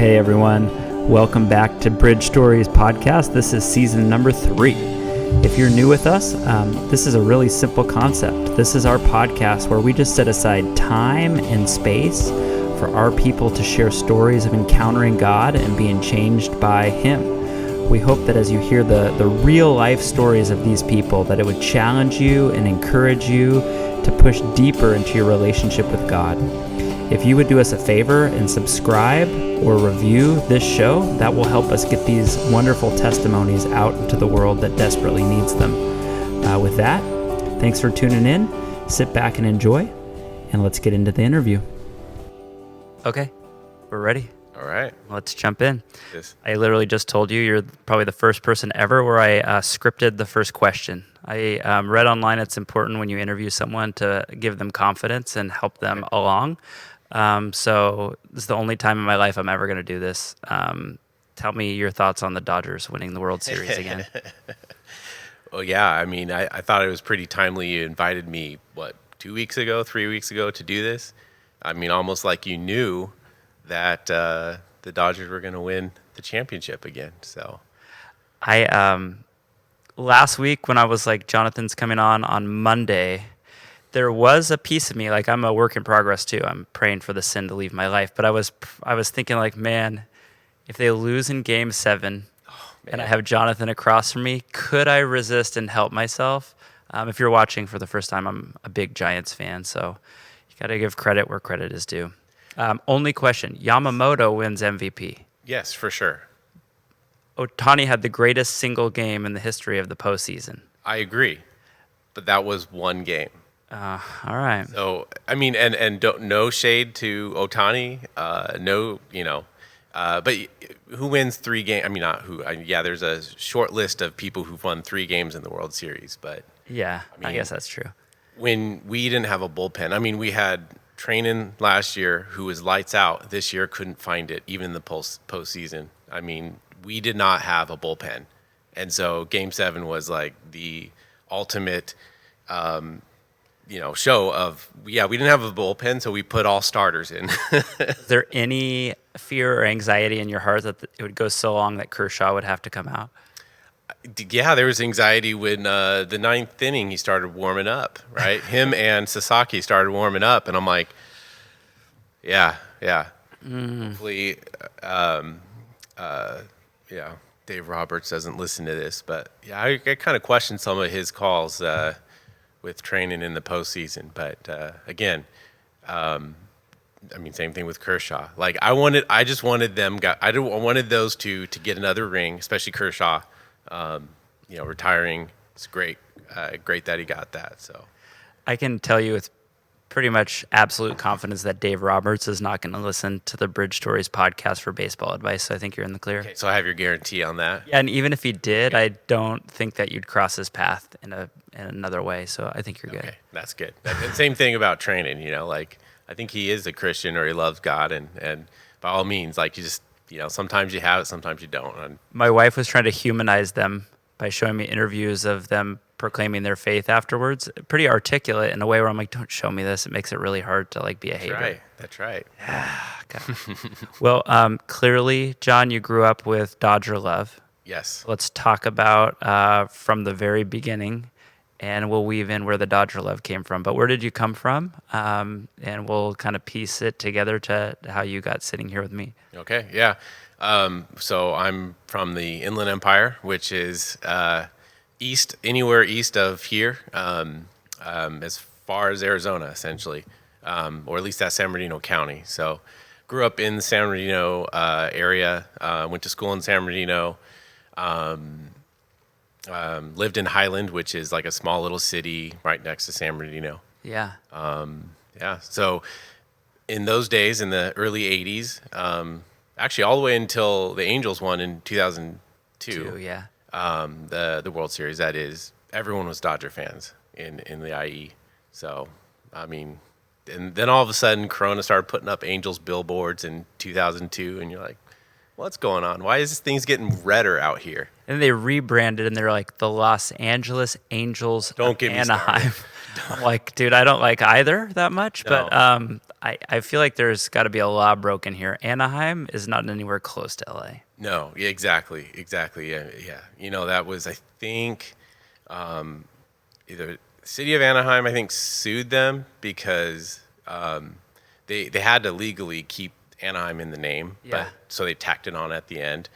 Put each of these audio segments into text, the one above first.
Hey everyone, welcome back to Bridge Stories podcast. This is season number 3. If you're new with us, this is a really simple concept. This is our podcast where we just set aside time and space for our people to share stories of encountering God and being changed by Him. We hope that as you hear the real life stories of these people, that it would challenge you and encourage you to push deeper into your relationship with God. If you would do us a favor and subscribe or review this show, that will help us get these wonderful testimonies out into the world that desperately needs them. With that, thanks for tuning in. Sit back and enjoy, and let's get into the interview. Okay, we're ready. All right. Let's jump in. Yes. I literally just told you you're probably the first person ever where I scripted the first question. I read online it's important when you interview someone to give them confidence and help them along. So this is the only time in my life I'm ever going to do this. Tell me your thoughts on the Dodgers winning the World Series again. Well, yeah, I mean, I thought it was pretty timely. You invited me, 3 weeks ago to do this? I mean, almost like you knew that the Dodgers were going to win the championship again. So I last week when I was like, Jonathan's coming on Monday, there was a piece of me, like I'm a work in progress too. I'm praying for the sin to leave my life. But I was thinking like, man, if they lose in Game 7 and I have Jonathan across from me, could I resist and help myself? If you're watching for the first time, I'm a big Giants fan, so you got to give credit where credit is due. Only question, Yamamoto wins MVP. yes, for sure. Ohtani had the greatest single game in the history of the postseason. I agree, but that was one game. All right. So I mean, and no shade to Ohtani, but who wins 3 games? I mean, not who. There's a short list of people who've won 3 games in the World Series, but Yeah, I guess that's true. when we didn't have a bullpen, I mean, we had Trainin last year who was lights out. This year couldn't find it, even in the postseason. I mean, we did not have a bullpen, and so Game 7 was like the ultimate. Show of, we didn't have a bullpen, so we put all starters in. Is there any fear or anxiety in your heart that it would go so long that Kershaw would have to come out? Yeah, there was anxiety when the 9th inning he started warming up, right? Him and Sasaki started warming up, and I'm like, yeah. Hopefully, Dave Roberts doesn't listen to this, but yeah, I kind of questioned some of his calls with Trainin in the postseason. But again, I mean, same thing with Kershaw. Like I wanted those two to get another ring, especially Kershaw. Retiring. It's great that he got that. So I can tell you with pretty much absolute confidence that Dave Roberts is not going to listen to the Bridge Stories podcast for baseball advice. So I think you're in the clear. okay, so I have your guarantee on that. Yeah, and even if he did, I don't think that you'd cross his path in another way. So I think you're good. Okay, that's good. And same thing about Trainin. Like I think he is a Christian or he loves God, and by all means, like you just sometimes you have it, sometimes you don't. And My wife was trying to humanize them by showing me interviews of them proclaiming their faith afterwards. Pretty articulate in a way where I'm like, don't show me this. It makes it really hard to like be a hater. That's right. God. Well, clearly, John, you grew up with Dodger love. Yes. Let's talk about from the very beginning, and we'll weave in where the Dodger love came from. But where did you come from? And we'll kind of piece it together to how you got sitting here with me. Okay. Yeah. So I'm from the Inland Empire, which is anywhere east of here, as far as Arizona, essentially, or at least that's San Bernardino County. So grew up in the San Bernardino area, went to school in San Bernardino, lived in Highland, which is like a small little city right next to San Bernardino. Yeah. So in those days, in the early 80s, actually all the way until the Angels won in 2002, Yeah. the World Series, that is, everyone was Dodger fans in the IE. So, I mean, and then all of a sudden Corona started putting up Angels billboards in 2002, and you're like, what's going on? Why is things getting redder out here? And they rebranded, and they're like the Los Angeles Angels Don't of get me Anaheim. started. I'm like, dude, I don't like either that much, No. but I feel like there's got to be a law broken here. Anaheim is not anywhere close to LA. No, yeah, exactly. Yeah, yeah. That was, I think, either the city of Anaheim, I think, sued them because they had to legally keep Anaheim in the name, Yeah. so they tacked it on at the end.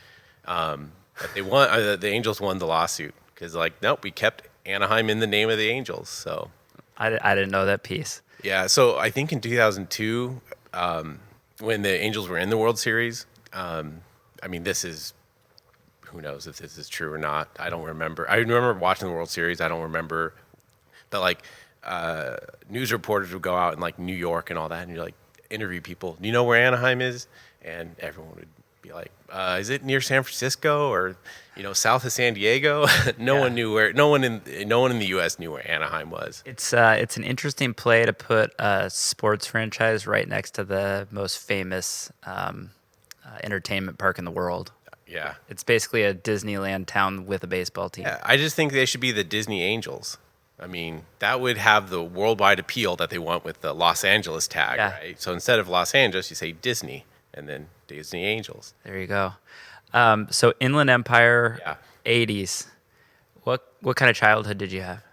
But they won. The Angels won the lawsuit because, like, nope, we kept Anaheim in the name of the Angels. So I didn't know that piece. yeah, so I think in 2002, when the Angels were in the World Series, I mean, this is, who knows if this is true or not. I don't remember. I remember watching the World Series. I don't remember, but like news reporters would go out in like New York and all that, and you're like interview people. Do you know where Anaheim is? And everyone would be like, "Is it near San Francisco or south of San Diego?" No one knew where. No one in the U.S. knew where Anaheim was. It's an interesting play to put a sports franchise right next to the most famous entertainment park in the world. Yeah. It's basically a Disneyland town with a baseball team. Yeah, I just think they should be the Disney Angels. I mean, that would have the worldwide appeal that they want with the Los Angeles tag, Yeah. right? So instead of Los Angeles, you say Disney, and then Disney Angels. There you go. So Inland Empire, Yeah. 80s. What kind of childhood did you have?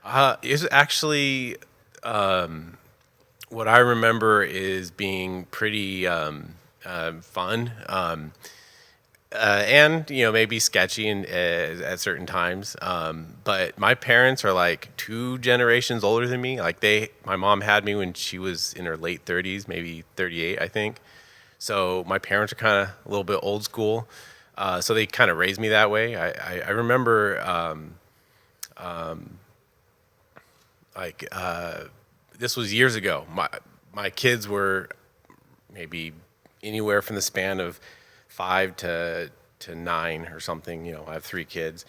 It's actually what I remember is being pretty fun. And maybe sketchy at certain times. But my parents are like 2 generations older than me. Like my mom had me when she was in her late 30s, maybe 38, I think. So my parents are kind of a little bit old school. So they kind of raised me that way. I remember this was years ago. My kids were maybe anywhere from the span of 5 to 9 or something. I have 3 kids.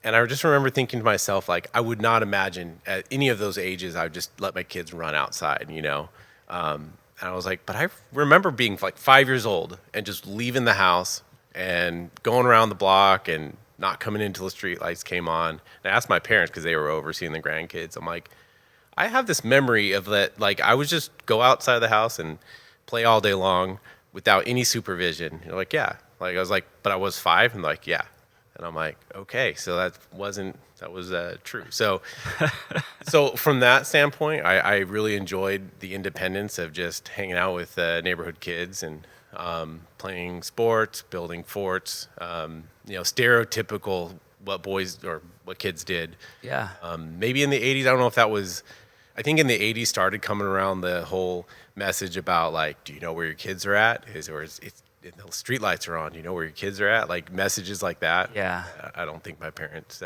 And I just remember thinking to myself, like, I would not imagine at any of those ages I would just let my kids run outside, And I was like, but I remember being like 5 years old and just leaving the house and going around the block and not coming in until the street lights came on. And I asked my parents because they were overseeing the grandkids. I'm like, I have this memory of that, like, I would just go outside the house and play all day long without any supervision. You're like, yeah. Like, I was like, but I was 5? And like, yeah. And I'm like, okay, so that was true. So from that standpoint, I really enjoyed the independence of just hanging out with neighborhood kids and playing sports, building forts, stereotypical what boys or what kids did. Yeah. Maybe in the 80s, I don't know if that was, I think in the 80s started coming around the whole message about like, do you know where your kids are at? It's the street lights are on. Do you know where your kids are at? Like messages like that. Yeah. I don't think my parents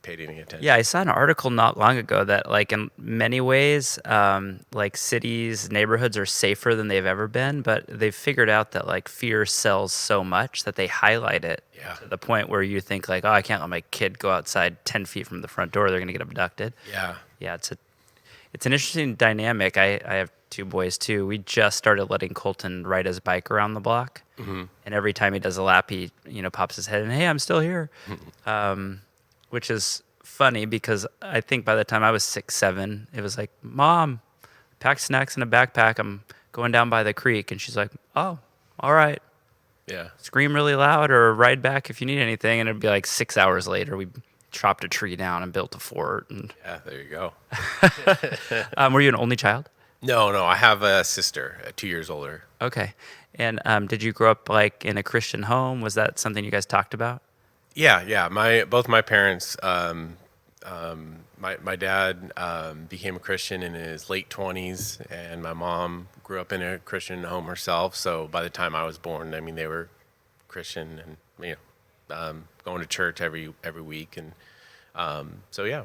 paid any attention. Yeah, I saw an article not long ago that, like, in many ways, like cities, neighborhoods are safer than they've ever been, but they've figured out that like fear sells so much that they highlight it to the point where you think like, oh, I can't let my kid go outside 10 feet from the front door; they're going to get abducted. Yeah. Yeah, it's an interesting dynamic. I have 2 boys too. We just started letting Colton ride his bike around the block, and every time he does a lap, he pops his head and, hey, I'm still here. Which is funny because I think by the time I was 6, 7, it was like, Mom, pack snacks in a backpack. I'm going down by the creek. And she's like, oh, all right. Yeah. Scream really loud or ride back if you need anything. And it'd be like 6 hours later, we chopped a tree down and built a fort. And Yeah, there you go. were you an only child? No, I have a sister, 2 years older. Okay. And did you grow up like in a Christian home? Was that something you guys talked about? Yeah. Both my parents, my dad became a Christian in his late 20s, and my mom grew up in a Christian home herself. So by the time I was born, I mean, they were Christian and going to church every week, and so yeah,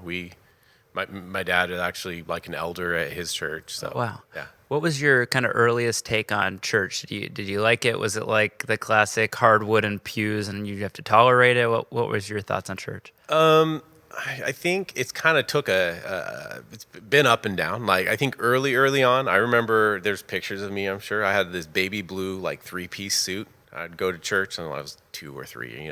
my dad is actually like an elder at his church. So Wow. yeah. What was your kind of earliest take on church? Did you like it? Was it like the classic hardwood and pews and you have to tolerate it? What was your thoughts on church? I think it's kind of took it's been up and down. Like I think early on, I remember there's pictures of me. I'm sure I had this baby blue like 3-piece suit. I'd go to church when I was 2 or 3.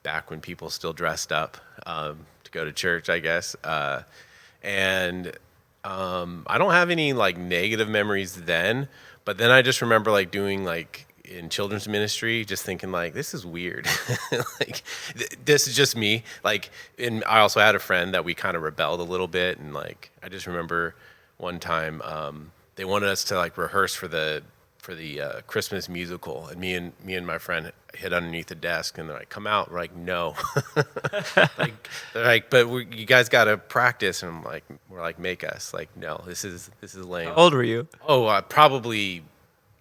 Back when people still dressed up to go to church, I guess. And I don't have any like negative memories then, but then I just remember like doing like in children's ministry, just thinking like, this is weird. Like this is just me. Like, and I also had a friend that we kind of rebelled a little bit. And like, I just remember one time, they wanted us to like rehearse for the Christmas musical, and me and my friend hid underneath the desk, and they're like, "Come out!" We're like, "No." Like they're like, "But you guys got to practice," and we're like, "Make us!" Like, no, this is lame. How old were you? Oh, probably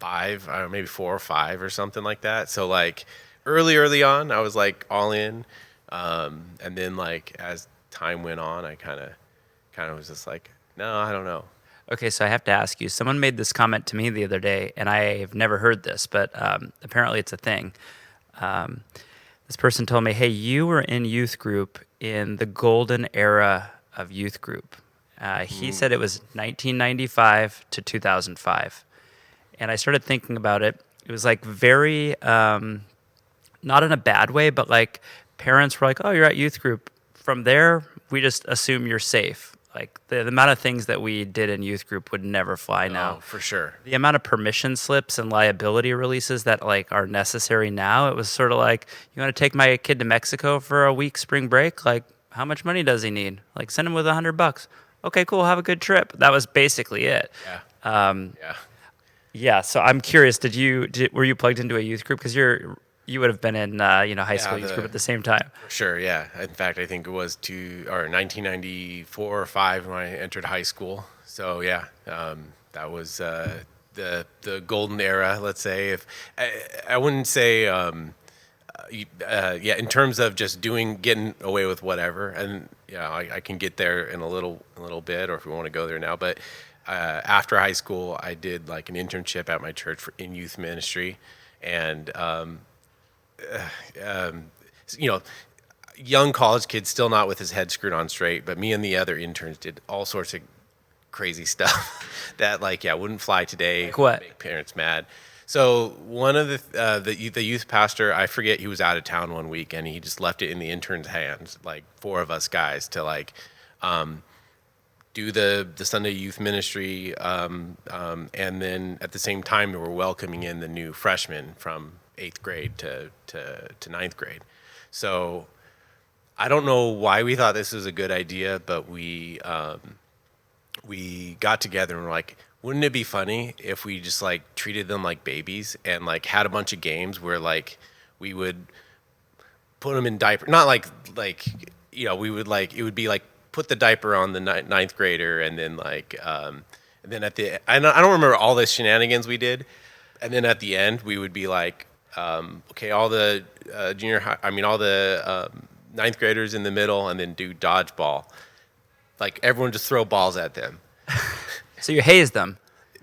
5, or maybe 4 or 5 or something like that. So like early on, I was like all in, and then like as time went on, I kind of was just like, no, I don't know. Okay, so I have to ask you. Someone made this comment to me the other day, and I have never heard this, but apparently it's a thing. This person told me, "Hey, you were in youth group in the golden era of youth group." He said it was 1995 to 2005, and I started thinking about it. It was like very, not in a bad way, but like parents were like, "Oh, you're at youth group." From there, we just assume you're safe. Like the amount of things that we did in youth group would never fly now. Oh, for sure. The amount of permission slips and liability releases that like are necessary now, it was sort of like, you want to take my kid to Mexico for a week spring break? Like, how much money does he need? Like, send him with $100. Okay, cool. Have a good trip. That was basically it. Yeah. Yeah. So I'm curious. Were you plugged into a youth group? Because you would have been in high school youth group at the same time. For sure, yeah. In fact, I think it was 1994 or 5 when I entered high school. So yeah, that was the golden era. Let's say, if I wouldn't say, in terms of just getting away with whatever, and I can get there in a little bit, or if we want to go there now, but. After high school, I did like an internship at my church in youth ministry, and young college kid, still not with his head screwed on straight, but me and the other interns did all sorts of crazy stuff that wouldn't fly today. Like what? Make parents mad. So one of the youth pastor, I forget, he was out of town one week, and he just left it in the intern's hands, like 4 of us guys, to do the Sunday youth ministry, and then at the same time we were welcoming in the new freshmen from 8th grade to 9th grade. So I don't know why we thought this was a good idea, but we got together and were like, wouldn't it be funny if we just like treated them like babies and like had a bunch of games where like we would put them in diaper, not we would like, it would be like put the diaper on the 9th grader, and then and then I don't remember all the shenanigans we did, and then at the end we would be like, okay, all the all the 9th graders in the middle, and then do dodgeball. Like everyone just throw balls at them. So you hazed them.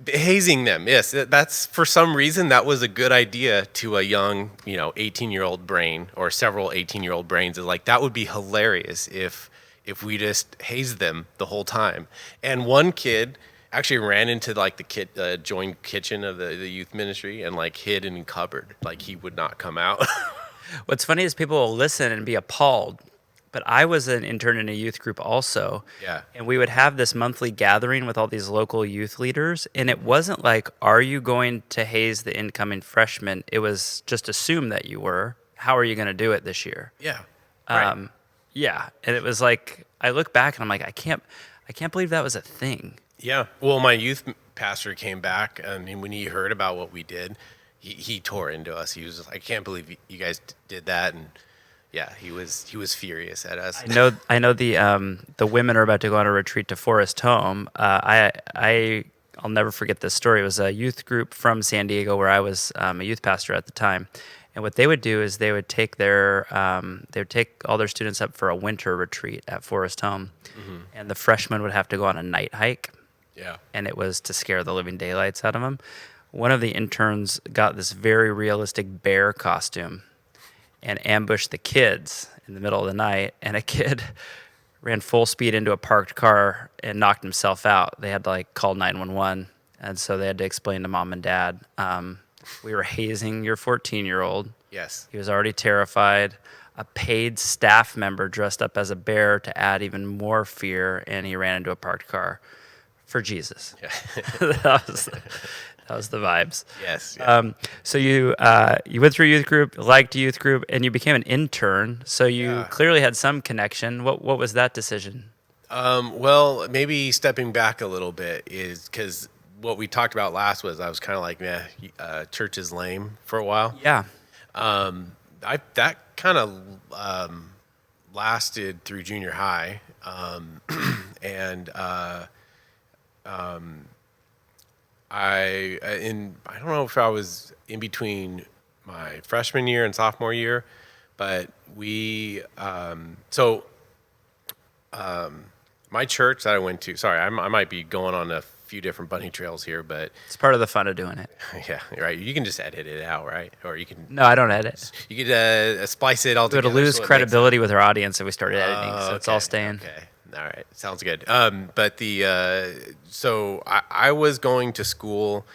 Hazing them, yes. That's, for some reason, that was a good idea to a young, 18-year-old brain, or several 18-year-old brains. Is like, that would be hilarious if we just hazed them the whole time. And one kid actually ran into like the joint kitchen of the youth ministry and like hid in a cupboard. Like he would not come out. What's funny is people will listen and be appalled. But I was an intern in a youth group also. Yeah. And we would have this monthly gathering with all these local youth leaders. And it wasn't like, are you going to haze the incoming freshmen? It was just assume that you were. How are you going to do it this year? Yeah. Right. Yeah. And it was like, I look back and I'm like, I can't believe that was a thing. Yeah. Well, my youth pastor came back, and when he heard about what we did, he tore into us. He was just like, I can't believe you guys did that. And yeah, he was furious at us. I know the women are about to go on a retreat to Forest Home. I'll never forget this story. It was a youth group from San Diego where I was a youth pastor at the time. And what they would do is they would take all their students up for a winter retreat at Forest Home, and the freshmen would have to go on a night hike. Yeah. And it was to scare the living daylights out of them. One of the interns got this very realistic bear costume and ambushed the kids in the middle of the night, and a kid ran full speed into a parked car and knocked himself out. They had to call 911, and so they had to explain to mom and dad, we were hazing your 14-year-old. Yes. He was already terrified. a paid staff member dressed up as a bear to add even more fear, and he ran into a parked car for Jesus. Yeah. That was the vibes. Yes. Yeah. So you went through youth group, liked youth group, and you became an intern. So you clearly had some connection. What was that decision? Well, maybe stepping back a little bit is because what we talked about last was I was kind of like, church is lame for a while. Yeah. That kind of lasted through junior high, and I don't know if I was in between my freshman year and sophomore year, but my church that I went to. Sorry, I might be going on a few different bunny trails here, but It's part of the fun of doing it. yeah, right. You can just edit it out, right? Or you can. No, I don't edit. You could splice it all We would together. lose so it makes credibility with our audience if we started editing, so it's all okay, staying. Okay. All right. Sounds good. But so I was going to school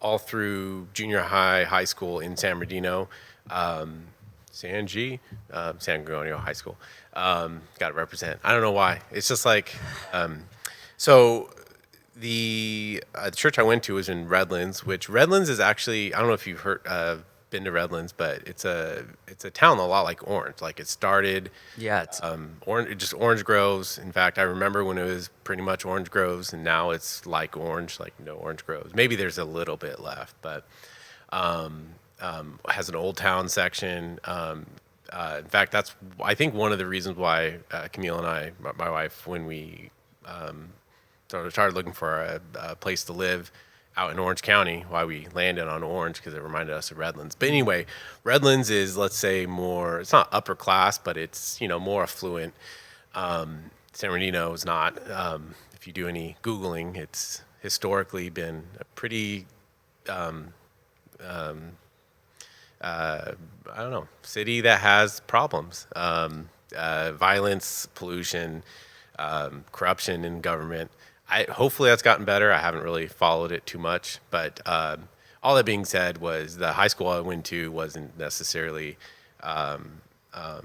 all through junior high, high school in San Bernardino, San Antonio High School. Got to represent. I don't know why. It's just like, so the church I went to was in Redlands, which Redlands is actually, I don't know if you've been to Redlands, but it's a town a lot like Orange. Like it started, It's just orange groves. In fact, I remember when it was pretty much orange groves, and now it's like orange, like no orange groves. Maybe there's a little bit left, but has an old town section. In fact, that's I think one of the reasons why Camille and I, my wife, when we started looking for a place to live out in Orange County, why we landed on Orange, because it reminded us of Redlands. But anyway, Redlands is, let's say, more, it's not upper class, but it's, more affluent. San Bernardino is not. If you do any Googling, it's historically been a pretty, I don't know, city that has problems. Violence, pollution, corruption in government. Hopefully that's gotten better. I haven't really followed it too much, but all that being said, was the high school I went to wasn't necessarily the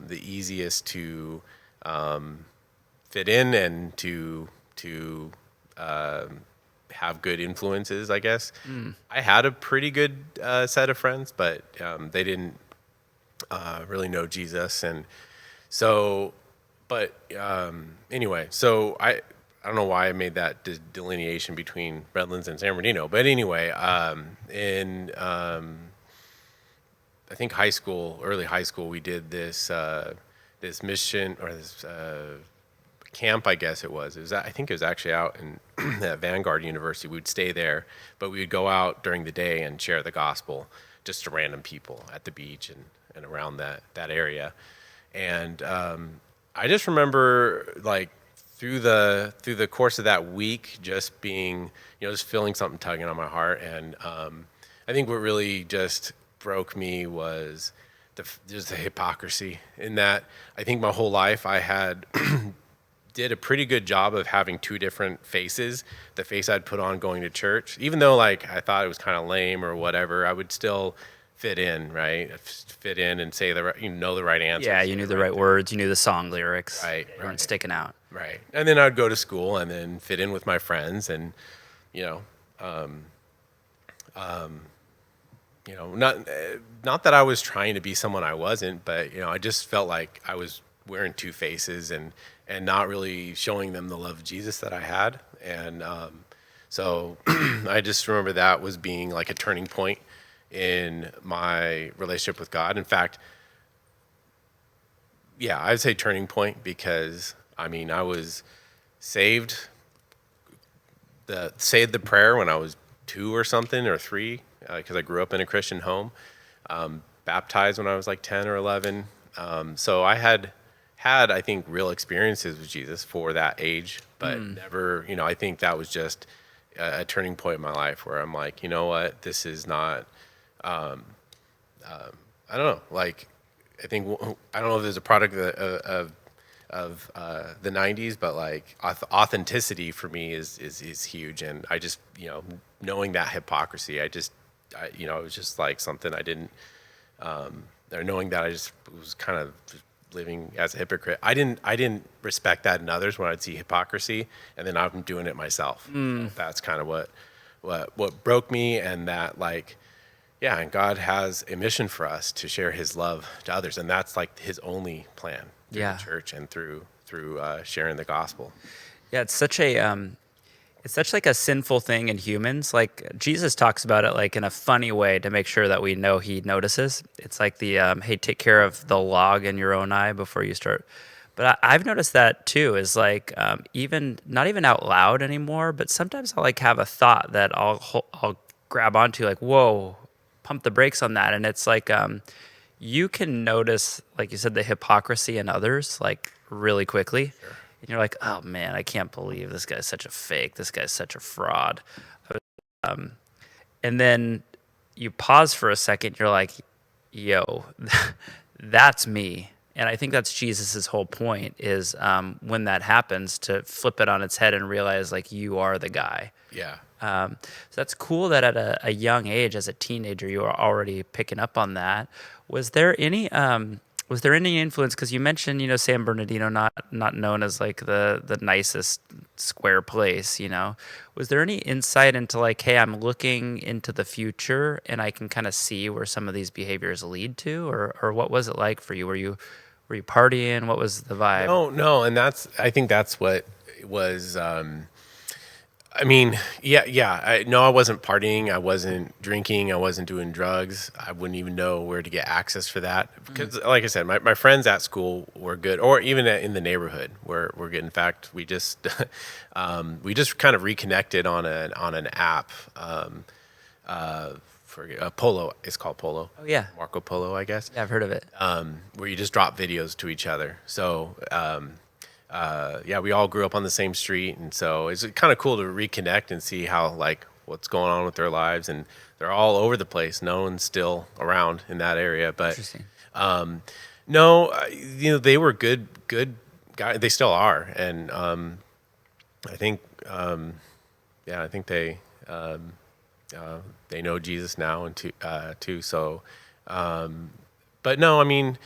easiest to fit in and to have good influences, I guess. I had a pretty good set of friends, but they didn't really know Jesus, and so. But anyway, so I don't know why I made that delineation between Redlands and San Bernardino. But anyway, in I think early high school, we did this mission, or this camp, I guess it was. I think it was actually out in at Vanguard University. We'd stay there, but we would go out during the day and share the gospel just to random people at the beach and around that area. And I just remember, like, through the course of that week, just being, just feeling something tugging on my heart. And I think what really just broke me was just the hypocrisy in that I think my whole life I had did a pretty good job of having two different faces. The face I'd put on going to church, even though like I thought it was kind of lame or whatever, I would still fit in, right? Fit in and say the right answers. Yeah, you knew the right words, you knew the song lyrics. Right. You weren't sticking out. Right. And then I'd go to school and then fit in with my friends, and not that I was trying to be someone I wasn't, but I just felt like I was wearing two faces and not really showing them the love of Jesus that I had. And so I just remember that was being like a turning point in my relationship with God. In fact, yeah, I'd say turning point, because I was saved the prayer when I was 2 or something, or 3, because I grew up in a Christian home. Baptized when I was like 10 or 11. So I had I think real experiences with Jesus for that age, but never, I think that was just a turning point in my life where I'm like, you know what, this is not, I don't know, like, I don't know if there's a product of the 90s, but like authenticity for me is huge. And I just, knowing that hypocrisy, it was just like something I didn't or knowing that I just was kind of living as a hypocrite. I didn't respect that in others when I'd see hypocrisy, and then I'm doing it myself. So that's kind of what broke me, and that like, yeah, and God has a mission for us to share His love to others, and that's like His only plan through the church and through sharing the gospel. Yeah, it's such like a sinful thing in humans. Like Jesus talks about it like in a funny way to make sure that we know He notices. It's like the hey, take care of the log in your own eye before you start. But I've noticed that too. Is like even not even out loud anymore, but sometimes I'll like have a thought that I'll grab onto, like, whoa, pump the brakes on that, and it's like you can notice, like you said, the hypocrisy in others like really quickly. Sure. And you're like, oh man, I can't believe this guy's such a fake. This guy's such a fraud. And then you pause for a second. You're like, yo, that's me. And I think that's Jesus's whole point is when that happens, to flip it on its head and realize like you are the guy. Yeah. So that's cool that at a young age, as a teenager, you were already picking up on that. Was there any influence? Because you mentioned, San Bernardino not known as like the nicest square place. Was there any insight into like, hey, I'm looking into the future and I can kind of see where some of these behaviors lead to, or what was it like for you? Were you partying? What was the vibe? No, and I think that's what it was. I mean, yeah. I wasn't partying. I wasn't drinking. I wasn't doing drugs. I wouldn't even know where to get access for that. Because, like I said, my friends at school were good, or even in the neighborhood were good. In fact, we just kind of reconnected on an app. For Polo, it's called Polo. Oh yeah, Marco Polo, I guess. yeah, I've heard of it. Where you just drop videos to each other. So. Yeah, we all grew up on the same street, and so it's kind of cool to reconnect and see how like what's going on with their lives, and they're all over the place. No one's still around in that area, but no, they were good guys. They still are, and I think I think they know Jesus now and too. So, but no, I mean,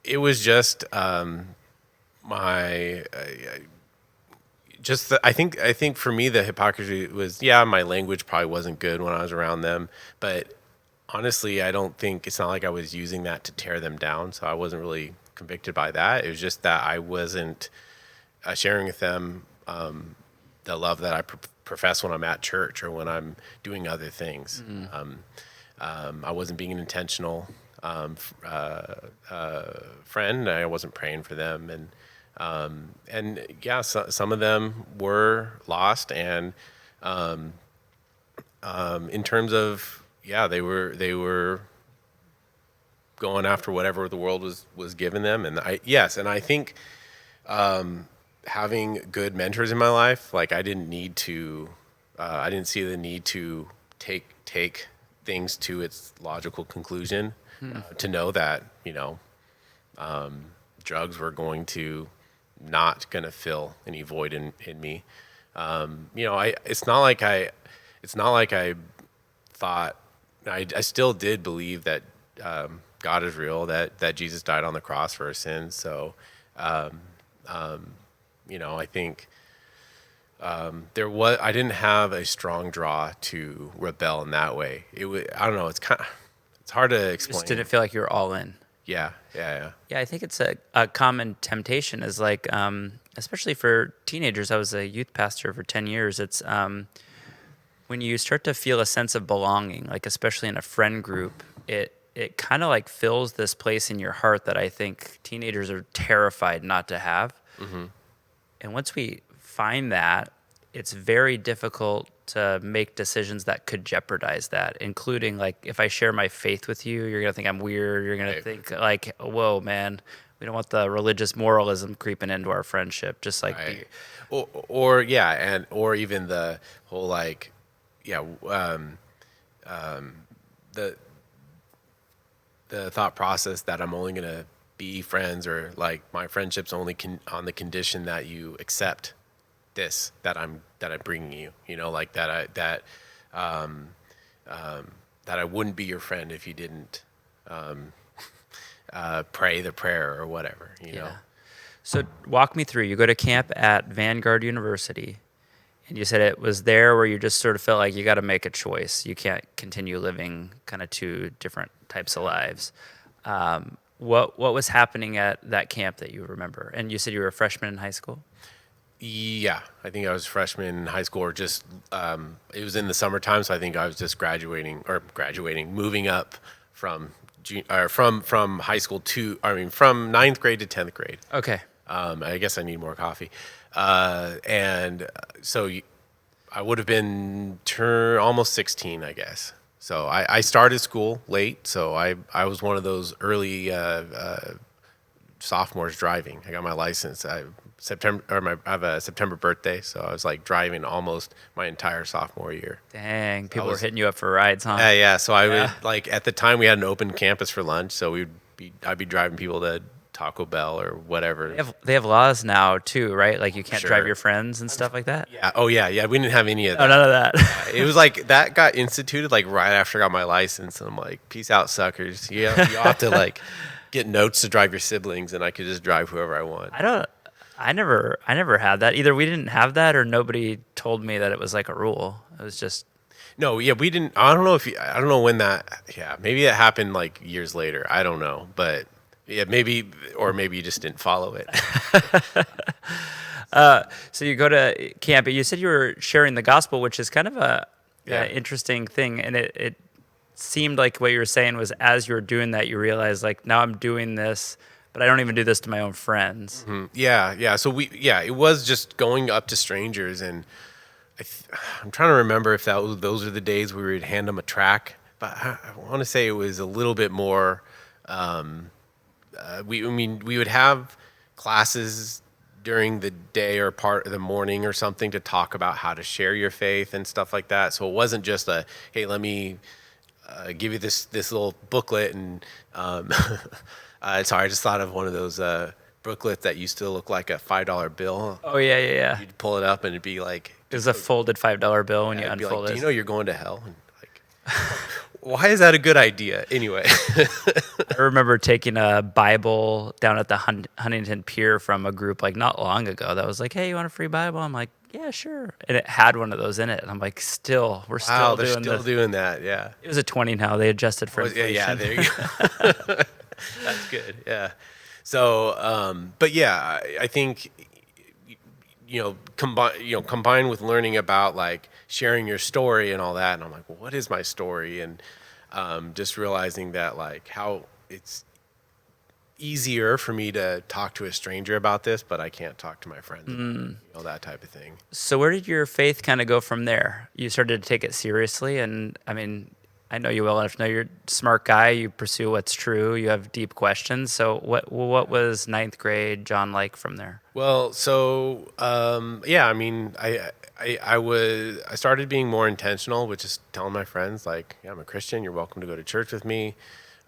it was just. I think for me the hypocrisy was, my language probably wasn't good when I was around them, but honestly I don't think, it's not like I was using that to tear them down, so I wasn't really convicted by that. It was just that I wasn't sharing with them the love that I profess when I'm at church or when I'm doing other things. I wasn't being an intentional friend. I wasn't praying for them, and some of them were lost, and in terms of they were going after whatever the world was giving them, and I think having good mentors in my life, like I didn't see the need to take things to its logical conclusion, to know that drugs were not going to fill any void in me. It's not like I thought. I still did believe that God is real, that Jesus died on the cross for our sins. So I think I didn't have a strong draw to rebel in that way. I don't know. It's hard to explain. Just didn't feel like you were all in. Yeah. Yeah, I think it's a common temptation is like, especially for teenagers. I was a youth pastor for 10 years. It's when you start to feel a sense of belonging, like especially in a friend group, it kind of like fills this place in your heart that I think teenagers are terrified not to have. Mm-hmm. And once we find that, it's very difficult to make decisions that could jeopardize that, including like if I share my faith with you, you're gonna think I'm weird. You're gonna think like, whoa, man, we don't want the religious moralism creeping into our friendship. Just like, or even the whole like, the thought process that I'm only gonna be friends, or like my friendship's only on the condition that you accept this that I'm bringing you, like that I wouldn't be your friend if you didn't pray the prayer or whatever, you know. So walk me through. You go to camp at Vanguard University, and you said it was there where you just sort of felt like you got to make a choice. You can't continue living kind of two different types of lives. What was happening at that camp that you remember? And you said you were a freshman in high school? Yeah, I think I was a freshman in high school, or just it was in the summertime, so I think I was just moving up from from high school from ninth grade to 10th grade. Okay. I guess I need more coffee, and so I would have been almost 16, I guess. So I started school late, so I was one of those early sophomores driving. I got my license. I have a September birthday, so I was like driving almost my entire sophomore year. Dang, people were hitting you up for rides, huh? Yeah. So I would, like, at the time we had an open campus for lunch, so I'd be driving people to Taco Bell or whatever. They have laws now too, right? Like you can't Sure. drive your friends and stuff like that. Yeah. Oh yeah. We didn't have any of that. Oh, none of that. It was like that got instituted like right after I got my license, and I'm like, peace out, suckers. Yeah, you ought to like get notes to drive your siblings, and I could just drive whoever I want. I never had that. Either we didn't have that or nobody told me that it was like a rule. It was just No, yeah, we didn't. I don't know when that. Yeah, maybe it happened like years later. I don't know, but yeah, maybe you just didn't follow it. so you go to camp. You said you were sharing the gospel, which is kind of a interesting thing, and it seemed like what you were saying was as you were doing that, you realized like now I'm doing this, but I don't even do this to my own friends. Mm-hmm. Yeah. So it was just going up to strangers, and I'm trying to remember if those are the days we would hand them a track, but I want to say it was a little bit more. We would have classes during the day or part of the morning or something to talk about how to share your faith and stuff like that. So it wasn't just hey, let me give you this little booklet, and sorry, I just thought of one of those booklets that used to look like a $5 bill. Oh yeah. You'd pull it up and it'd be like, it was a folded $5 bill when you unfold it. Do you know you're going to hell? And like, why is that a good idea? Anyway. I remember taking a Bible down at the Huntington Pier from a group like not long ago that was like, hey, you want a free Bible? I'm like, yeah, sure. And it had one of those in it. And I'm like, we're still doing that. Yeah. It was a 20 now. They adjusted for inflation. Yeah, there you go. That's good. Yeah. So, but yeah, I think, combined with learning about like sharing your story and all that. And I'm like, well, what is my story? And just realizing that like how it's easier for me to talk to a stranger about this, but I can't talk to my friends about it, that type of thing. So where did your faith kind of go from there? You started to take it seriously, and I mean, I know you well enough to know you're a smart guy. You pursue what's true. You have deep questions. So what was ninth grade John like from there? Well, so I mean, I started being more intentional, with just telling my friends like, yeah, I'm a Christian. You're welcome to go to church with me,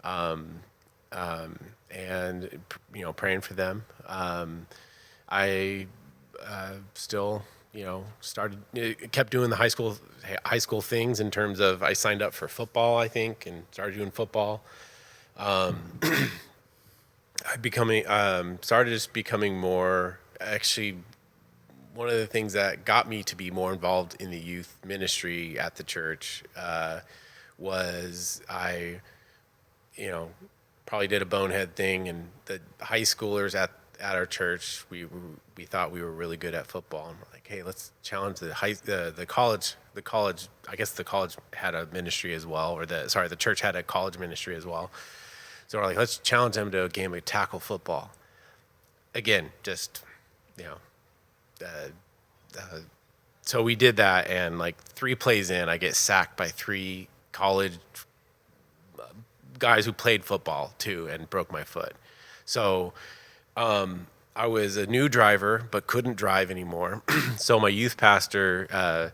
and praying for them. I still kept doing the high school things in terms of I signed up for football, I think, and started doing football. Started just becoming more, actually, one of the things that got me to be more involved in the youth ministry at the church was I probably did a bonehead thing, and the high schoolers at our church, we thought we were really good at football, and we're like, hey, let's challenge the college. I guess the college had a ministry as well, the church had a college ministry as well. So we're like, let's challenge them to a game of tackle football. Again, just so we did that, and like 3 plays in, I get sacked by 3 college guys who played football too, and broke my foot. So I was a new driver, but couldn't drive anymore. So my youth pastor,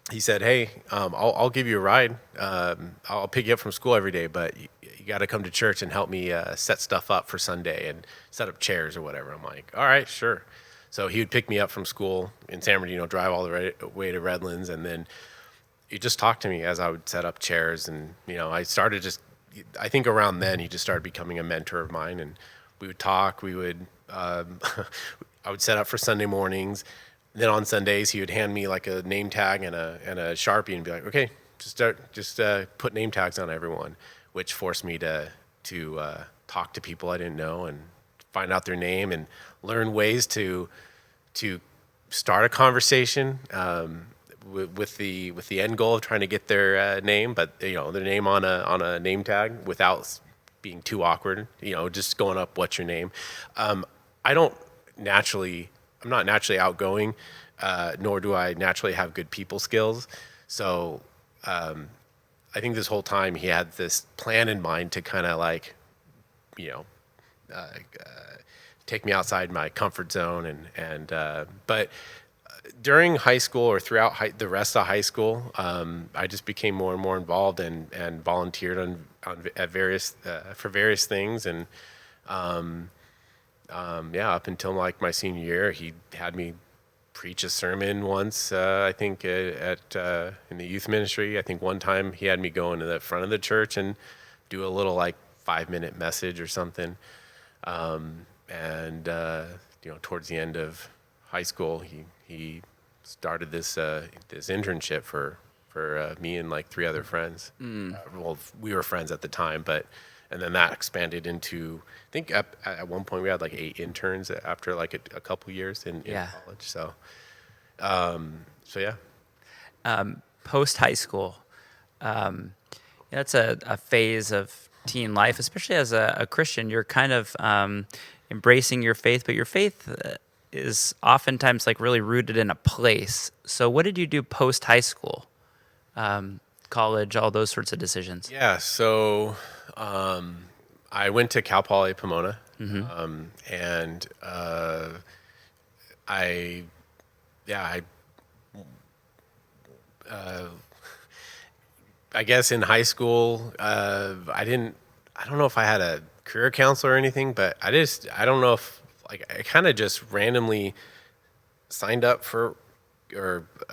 he said, hey, I'll give you a ride. I'll pick you up from school every day, but you got to come to church and help me set stuff up for Sunday and set up chairs or whatever. I'm like, all right, sure. So he would pick me up from school in San Bernardino, drive all the way to Redlands, and then he just talked to me as I would set up chairs. And, I started just I think around then he just started becoming a mentor of mine, and we would talk. We would I would set up for Sunday mornings. Then on Sundays he would hand me like a name tag and a Sharpie and be like, okay, just put name tags on everyone, which forced me to talk to people I didn't know and find out their name and learn ways to start a conversation with the end goal of trying to get their name, but their name on a name tag without being too awkward. Just going up, what's your name? I'm not naturally outgoing, nor do I naturally have good people skills. So I think this whole time he had this plan in mind to kind of like, take me outside my comfort zone, but during high school or throughout the rest of high school, I just became more and more involved and volunteered at various things, and up until like my senior year, he had me preach a sermon once. I think in the youth ministry. I think one time he had me go into the front of the church and do a little like 5-minute message or something. Towards the end of high school, he started this internship for me and like 3 other friends. We were friends at the time, and then that expanded into, I think at one point we had like 8 interns after like a couple years in college. So, yeah. Post high school, that's a phase of teen life, especially as a Christian. You're kind of embracing your faith, but your faith is oftentimes like really rooted in a place. So what did you do post high school, college, all those sorts of decisions? Yeah. So I went to Cal Poly Pomona, and I guess in high school, I don't know if I had a career counselor or anything, but I don't know if I kind of just randomly signed up for,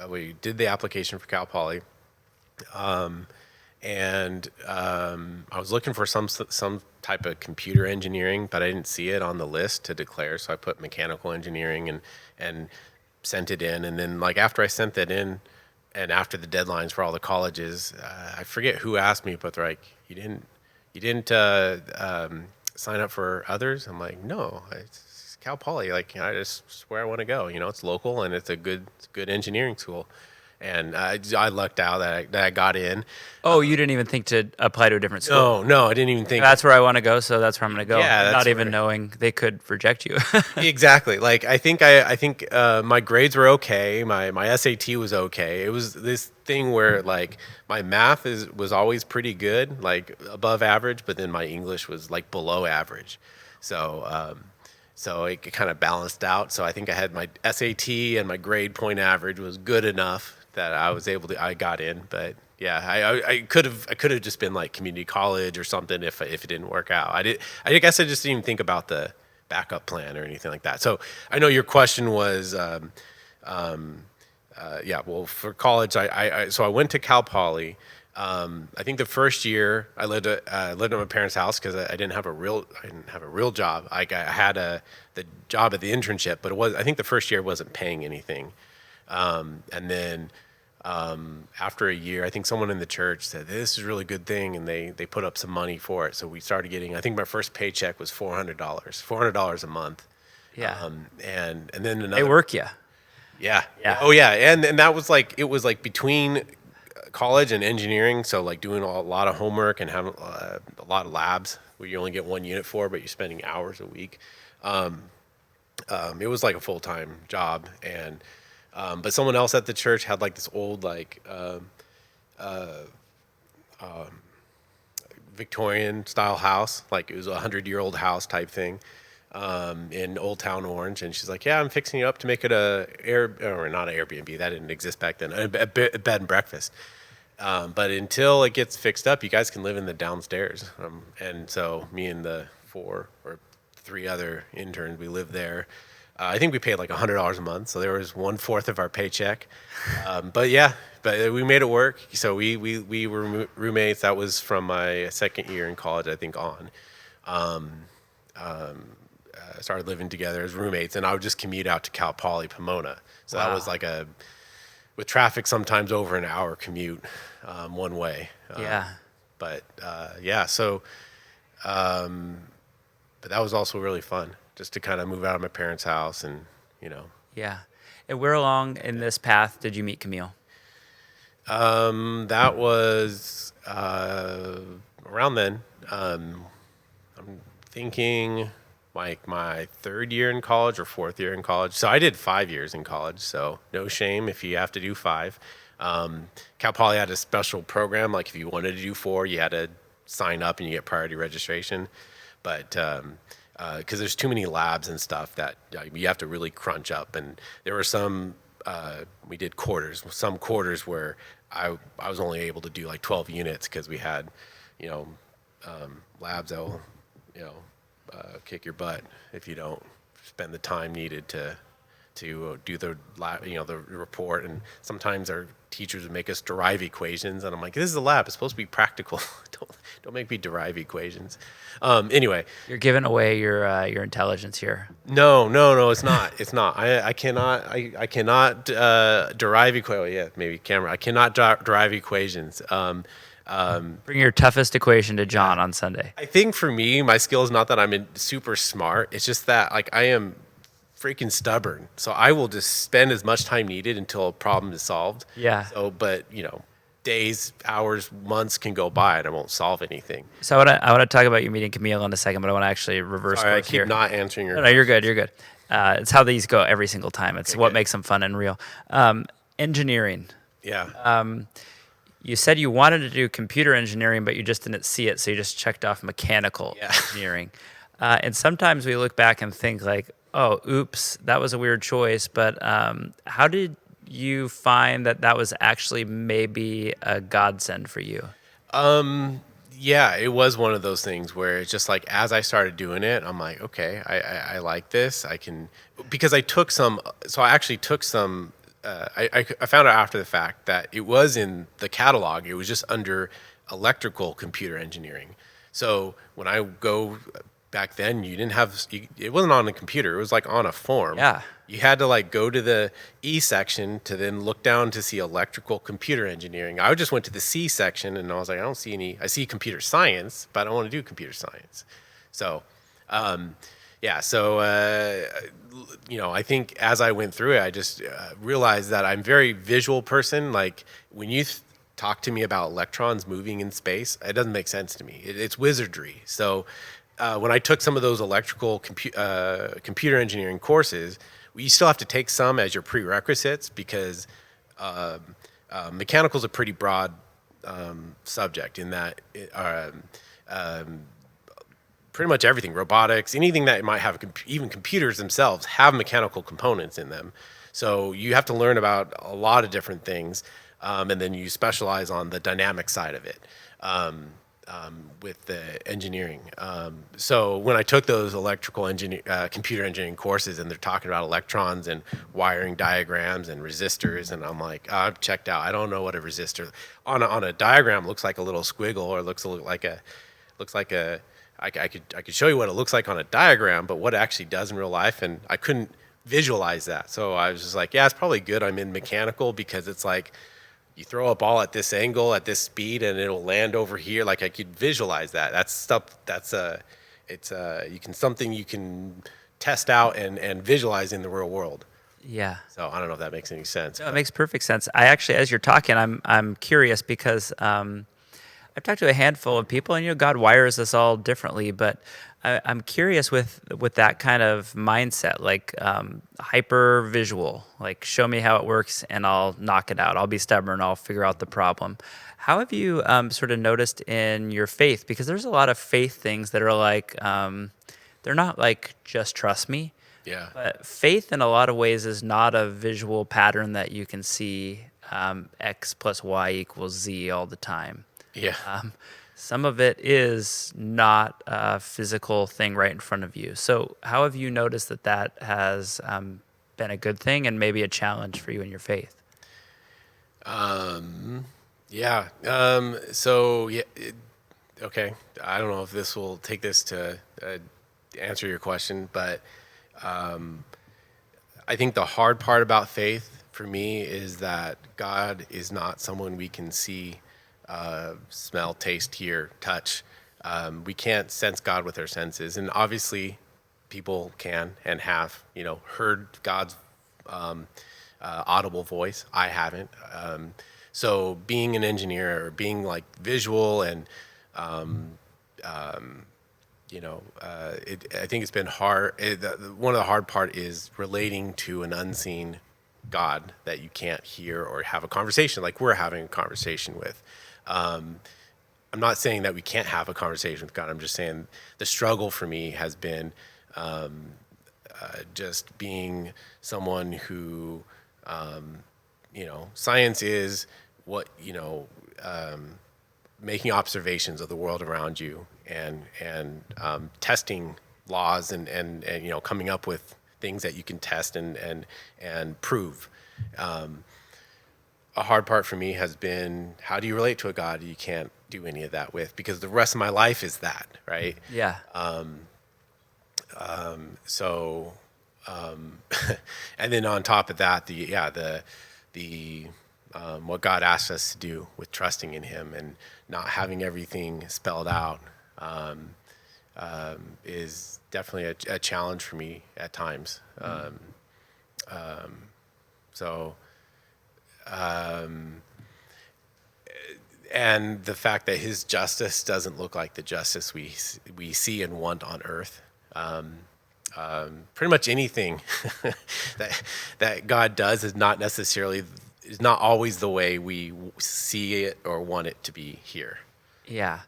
we did the application for Cal Poly. And I was looking for some type of computer engineering, but I didn't see it on the list to declare. So I put mechanical engineering and sent it in. And then like after I sent that in, and after the deadlines for all the colleges, I forget who asked me, but they're like, you didn't sign up for others? I'm like, no, it's Cal Poly. Like, I just where I want to go. It's local and it's a good engineering school. And I lucked out that I got in. Oh, you didn't even think to apply to a different school? No, I didn't even think. That's where I want to go, so that's where I'm going to go. Yeah, not even knowing they could reject you. Exactly. Like I think my grades were okay. My SAT was okay. It was this thing where like my math was always pretty good, like above average, but then my English was like below average. So it kind of balanced out. So I think I had my SAT and my grade point average was good enough that I got in. But yeah, I could have just been like community college or something if it didn't work out. I guess I just didn't even think about the backup plan or anything like that. So I know your question was, well, for college, so I went to Cal Poly. I think the first year I lived at my parents' house because I didn't have a real job. I had the job at the internship, but I think the first year wasn't paying anything. And then after a year, I think someone in the church said, this is a really good thing, and they put up some money for it. So we started getting, I think my first paycheck was $400 a month. Yeah. And then another. They work you. Yeah. Oh yeah. And that was like, it was like between college and engineering. So like doing a lot of homework and having a lot of labs where you only get 1 unit for, but you're spending hours a week. It was like a full-time job. And, but someone else at the church had like this old, like, Victorian style house. Like it was 100-year-old house type thing. In Old Town Orange, and she's like, yeah, I'm fixing it up to make it not an Airbnb, that didn't exist back then, a bed and breakfast. But until it gets fixed up, you guys can live in the downstairs. And so me and the 4 or 3 other interns, we lived there. I think we paid like $100 a month, so there was 1/4 of our paycheck. But yeah, but we made it work. So we were roommates. That was from my second year in college, I think, on. Started living together as roommates, and I would just commute out to Cal Poly Pomona. So that was like with traffic, sometimes over an hour commute one way. But but that was also really fun, just to kind of move out of my parents' house and. Yeah. And where along in this path did you meet Camille? That was around then. I'm thinking like my third year in college or fourth year in college. So I did 5 years in college, so no shame if you have to do 5. Cal Poly had a special program, like if you wanted to do 4, you had to sign up and you get priority registration. But because there's too many labs and stuff that you have to really crunch up. And there were some, we did some quarters where I was only able to do like 12 units because we had, labs that will, kick your butt if you don't spend the time needed to do the the report. And sometimes our teachers would make us derive equations, and I'm like, this is a lab, it's supposed to be practical. don't make me derive equations. Anyway, you're giving away your intelligence here. No, it's not. I cannot derive equations. Yeah, maybe camera. I cannot derive equations. Bring your toughest equation to John on Sunday. I think for me, my skill is not that I'm super smart. It's just that like I am freaking stubborn. So I will just spend as much time needed until a problem is solved. Yeah. So, but days, hours, months can go by and I won't solve anything. So I want to talk about you meeting Camille in a second, but I want to actually reverse Sorry, course here. I keep not answering your No, you're good. You're good. It's how these go every single time. It's what makes them fun and real. Engineering. Yeah. You said you wanted to do computer engineering, but you just didn't see it, so you just checked off mechanical engineering. And sometimes we look back and think like, oh, oops, that was a weird choice. But how did you find that was actually maybe a godsend for you? Yeah, it was one of those things where it's just like, as I started doing it, I'm like, okay, I like this. Because I took some, so I actually took some, I found out after the fact that it was in the catalog. It was just under electrical computer engineering. So when I go back then, you didn't have, it wasn't on a computer. It was like on a form. Yeah. You had to like go to the E section to then look down to see electrical computer engineering. I just went to the C section and I was like, I see computer science, but I don't want to do computer science. So, I think as I went through it, I just realized that I'm a very visual person. Like when you talk to me about electrons moving in space, it doesn't make sense to me. It's wizardry. So when I took some of those electrical computer engineering courses, you still have to take some as your prerequisites because mechanical is a pretty broad subject in that pretty much everything, robotics, anything that might have, even computers themselves have mechanical components in them. So you have to learn about a lot of different things, and then you specialize on the dynamic side of it with the engineering. So when I took those computer engineering courses and they're talking about electrons and wiring diagrams and resistors, and I'm like, oh, I've checked out. I don't know what a resistor on a diagram looks like, a little squiggle, or looks like a I could show you what it looks like on a diagram, but what it actually does in real life, and I couldn't visualize that. So I was just like, yeah, it's probably good I'm in mechanical, because it's like you throw a ball at this angle, at this speed, and it'll land over here. Like I could visualize that. That's stuff something you can test out and visualize in the real world. Yeah. So I don't know if that makes any sense. No, it makes perfect sense. I actually, as you're talking, I'm curious because I've talked to a handful of people, and God wires us all differently. But I'm curious with that kind of mindset, like hyper visual, like show me how it works, and I'll knock it out. I'll be stubborn. I'll figure out the problem. How have you sort of noticed in your faith? Because there's a lot of faith things that are like they're not like just trust me. Yeah. But faith, in a lot of ways, is not a visual pattern that you can see X plus Y equals Z all the time. Yeah. Some of it is not a physical thing right in front of you. So how have you noticed that has been a good thing and maybe a challenge for you in your faith? Yeah. Okay. I don't know if this will take this to answer your question, but I think the hard part about faith for me is that God is not someone we can see, smell, taste, hear, touch. We can't sense God with our senses, and obviously, people can and have, heard God's audible voice. I haven't. So being an engineer or being like visual and I think it's been hard. One of the hard part is relating to an unseen God that you can't hear or have a conversation like we're having a conversation with. I'm not saying that we can't have a conversation with God. I'm just saying the struggle for me has been just being someone who, science is what, making observations of the world around you and testing laws and coming up with things that you can test and prove. A hard part for me has been, how do you relate to a God you can't do any of that with? Because the rest of my life is that, right? Yeah. So, and then on top of that, what God asks us to do with trusting in Him and not having everything spelled out is definitely a challenge for me at times. And the fact that His justice doesn't look like the justice we see and want on earth. Pretty much anything that God does is not always the way we see it or want it to be here. Yeah.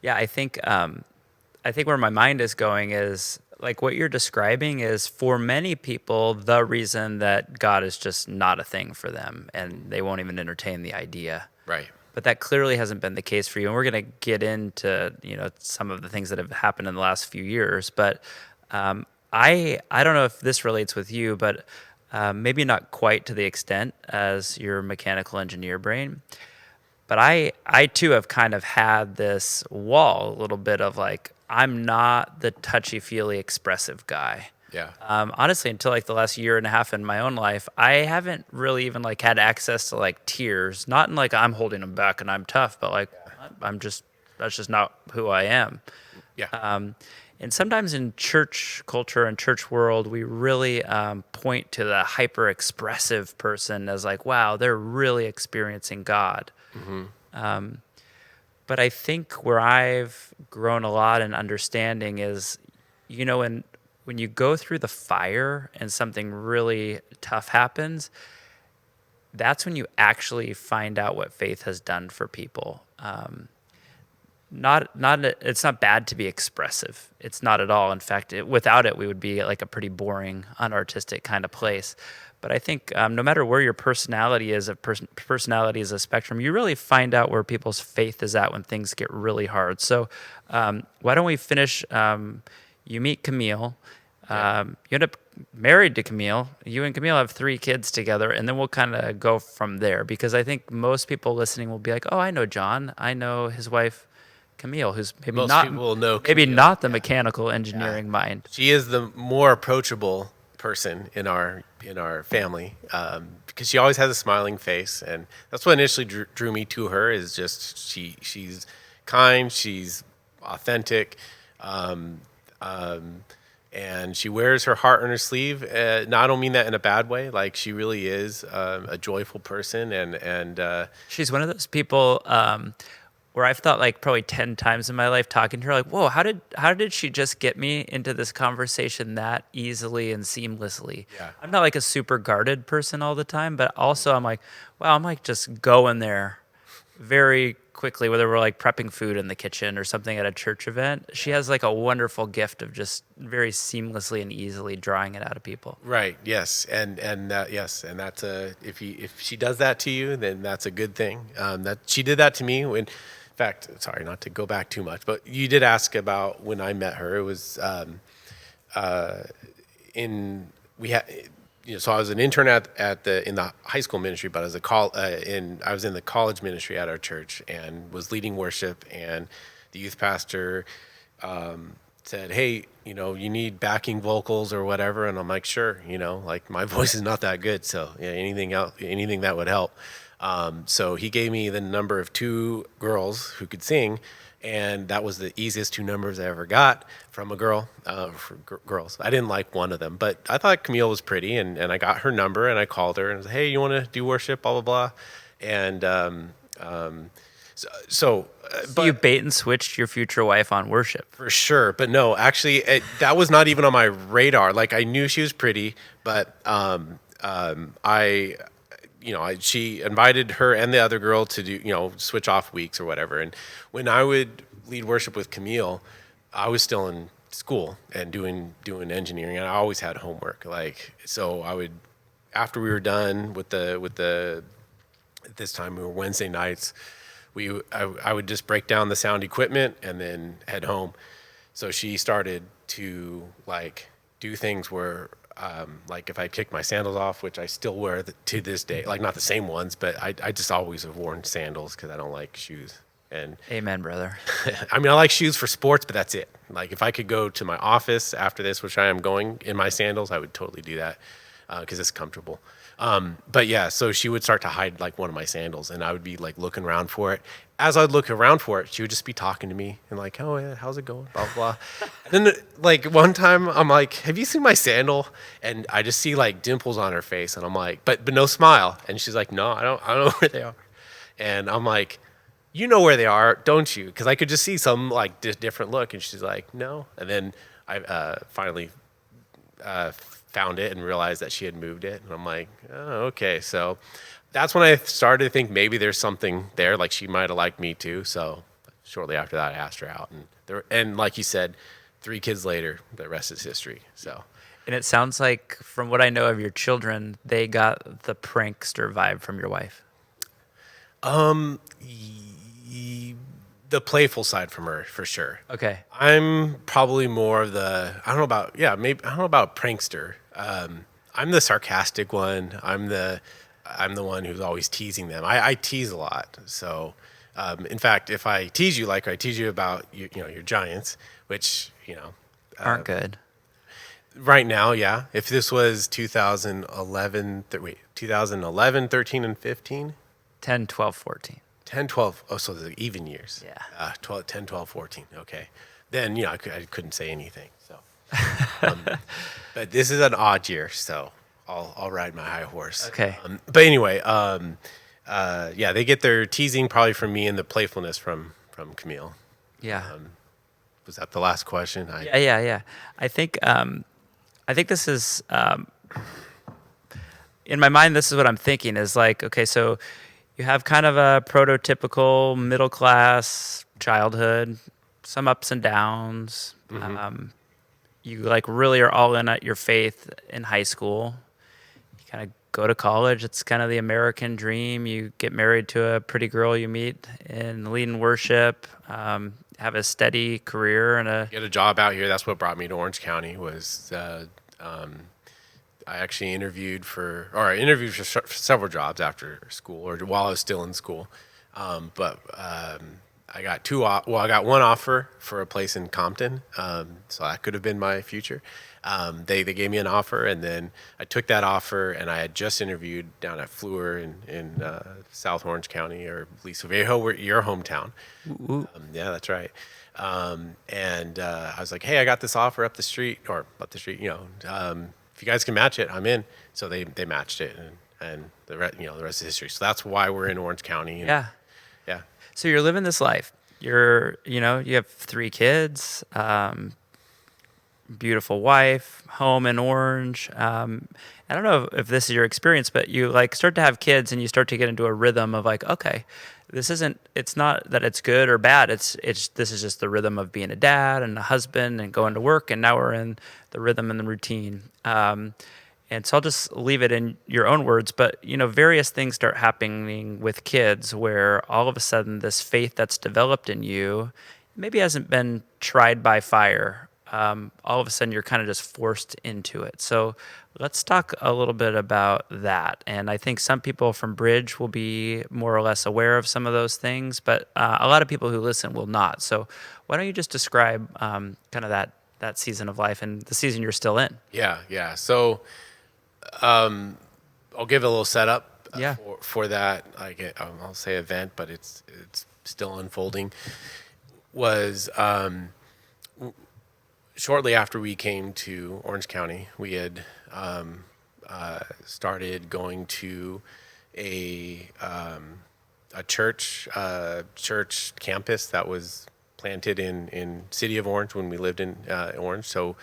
Yeah. I think where my mind is going is like what you're describing is for many people, the reason that God is just not a thing for them and they won't even entertain the idea. Right. But that clearly hasn't been the case for you. And we're going to get into, some of the things that have happened in the last few years. But I don't know if this relates with you, but maybe not quite to the extent as your mechanical engineer brain. But I too have kind of had this wall, a little bit of like, I'm not the touchy-feely expressive guy. Yeah. Honestly, until like the last year and a half in my own life, I haven't really even like had access to like tears. Not in like I'm holding them back and I'm tough, but like that's just not who I am. Yeah. And sometimes in church culture and church world, we really point to the hyper expressive person as like, wow, they're really experiencing God. Mm-hmm. But I think where I've grown a lot in understanding is, when you go through the fire and something really tough happens, that's when you actually find out what faith has done for people. It's not bad to be expressive. It's not at all. In fact, without it, we would be like a pretty boring, unartistic kind of place. But I think no matter where your personality is, personality is a spectrum, you really find out where people's faith is at when things get really hard. So why don't we finish? You meet Camille. You end up married to Camille. You and Camille have 3 kids together, and then we'll kind of go from there. Because I think most people listening will be like, oh, I know John. I know his wife, Camille, who's maybe Most not people will know maybe Camille. not the mechanical engineering mind. She is the more approachable person in our family because she always has a smiling face, and that's what initially drew me to her. Is just she's kind, she's authentic, and she wears her heart on her sleeve. I don't mean that in a bad way. Like, she really is a joyful person, and She's one of those people where I've thought like probably 10 times in my life talking to her, like, whoa, how did she just get me into this conversation that easily and seamlessly? Yeah. I'm not like a super guarded person all the time, but also I'm like, wow, I'm like just going there very quickly, whether we're like prepping food in the kitchen or something at a church event. She has like a wonderful gift of just very seamlessly and easily drawing it out of people. right, yes, and yes, and if she does that to you, then that's a good thing. That she did that to me when fact, sorry, not to go back too much, but you did ask about when I met her. It was so I was an intern in the high school ministry, but I was in the college ministry at our church and was leading worship, and the youth pastor said, "Hey, you need backing vocals or whatever," and I'm like, "Sure," like my voice is not that good, so yeah, anything that would help. So he gave me the number of 2 girls who could sing, and that was the easiest 2 numbers I ever got from a girl, girls. I didn't like one of them, but I thought Camille was pretty, and I got her number, and I called her and said, "Hey, you want to do worship, blah, blah, blah." And But you bait and switched your future wife on worship. For sure. But no, actually, that was not even on my radar. Like, I knew she was pretty, but she invited her and the other girl to do, switch off weeks or whatever. And when I would lead worship with Camille, I was still in school and doing engineering, and I always had homework. So I would, after we were done with the at this time we were Wednesday nights, I would just break down the sound equipment and then head home. So she started to do things where if I kicked my sandals off, which I still wear to this day, not the same ones, but I just always have worn sandals because I don't like shoes. And amen, brother. I mean, I like shoes for sports, but that's it. If I could go to my office after this, which I am going in my sandals, I would totally do that because it's comfortable. But yeah, so she would start to hide one of my sandals, and I would be looking around for it. As I'd look around for it, she would just be talking to me and "Oh yeah, how's it going?" Blah blah. And then one time I'm like, "Have you seen my sandal?" And I just see dimples on her face, and I'm like, but no smile. And she's like, "No, I don't know where they are." And I'm like, "You know where they are, don't you?" Because I could just see some different look. And she's like, "No." And then I finally found it and realized that she had moved it, and I'm like, "Oh, okay." So that's when I started to think maybe there's something there. She might have liked me too. So shortly after that, I asked her out, and like you said, 3 kids later, the rest is history. So. And it sounds like, from what I know of your children, they got the prankster vibe from your wife. The playful side from her, for sure. Okay. I'm probably more of I don't know about prankster. I'm the sarcastic one. I'm the one who's always teasing them. I tease a lot. So, in fact, if I tease you like I tease you about your Giants, which aren't good right now, yeah. If this was 2011, 13, and 15, 10, 12, 14. 10, 12, oh, so the even years. Yeah. 10, 12, 14, okay. Then, I couldn't say anything, so. But this is an odd year, so I'll ride my high horse. Okay. But anyway, yeah, they get their teasing probably from me and the playfulness from Camille. Yeah. Was that the last question? Yeah. I think this is, in my mind, this is what I'm thinking is okay, so you have kind of a prototypical middle class childhood, some ups and downs. Mm-hmm. You really are all in at your faith in high school. You kind of go to college. It's kind of the American dream. You get married to a pretty girl you meet and lead in worship, have a steady career and get a job out here. That's what brought me to Orange County was, I actually interviewed for several jobs after school or while I was still in school. But I got one offer for a place in Compton. So that could have been my future. They gave me an offer, and then I took that offer, and I had just interviewed down at Fleur in South Orange County, or Aliso Viejo, your hometown. Yeah, that's right. And I was like, "Hey, I got this offer up the street. If you guys can match it, I'm in." So they matched it, and the rest is history. So that's why we're in Orange County. Yeah. Yeah. So you're living this life. You have 3 kids, beautiful wife, home in Orange. I don't know if this is your experience, but you start to have kids and you start to get into a rhythm of okay, it's not that it's good or bad. This is just the rhythm of being a dad and a husband and going to work. And now we're in the rhythm and the routine. And so I'll just leave it in your own words, but various things start happening with kids where all of a sudden this faith that's developed in you maybe hasn't been tried by fire. All of a sudden you're kind of just forced into it. So let's talk a little bit about that. And I think some people from Bridge will be more or less aware of some of those things, but a lot of people who listen will not. So why don't you just describe kind of that season of life and the season you're still in? Yeah. So I'll give a little setup Yeah. for that. I'll say event, but it's still unfolding. Was shortly after we came to Orange County, we had started going to a church campus that was planted in City of Orange when we lived in Orange. So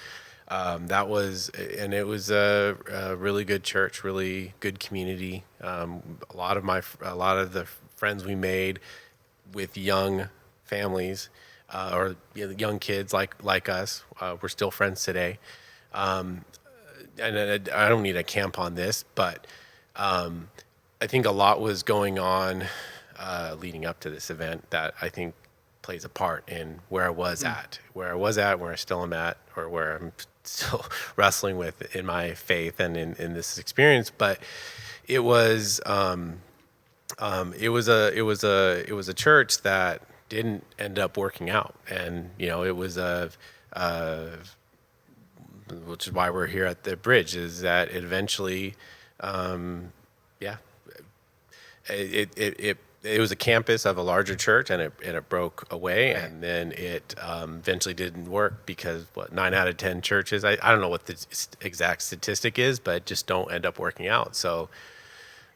that was, and it was a really good church, really good community. A lot of the friends we made with young families or young kids like us, we're still friends today. And I don't need to camp on this, but I think a lot was going on leading up to this event that I think plays a part in where I was at, where I still am at, or where I'm still wrestling with in my faith and in this experience. But it was a church that didn't end up working out, and it was which is why we're here at the Bridge, is that it eventually it was a campus of a larger church, and it broke away, right. And then it eventually didn't work because 9 out of 10 churches, I don't know what the exact statistic is, but just don't end up working out. So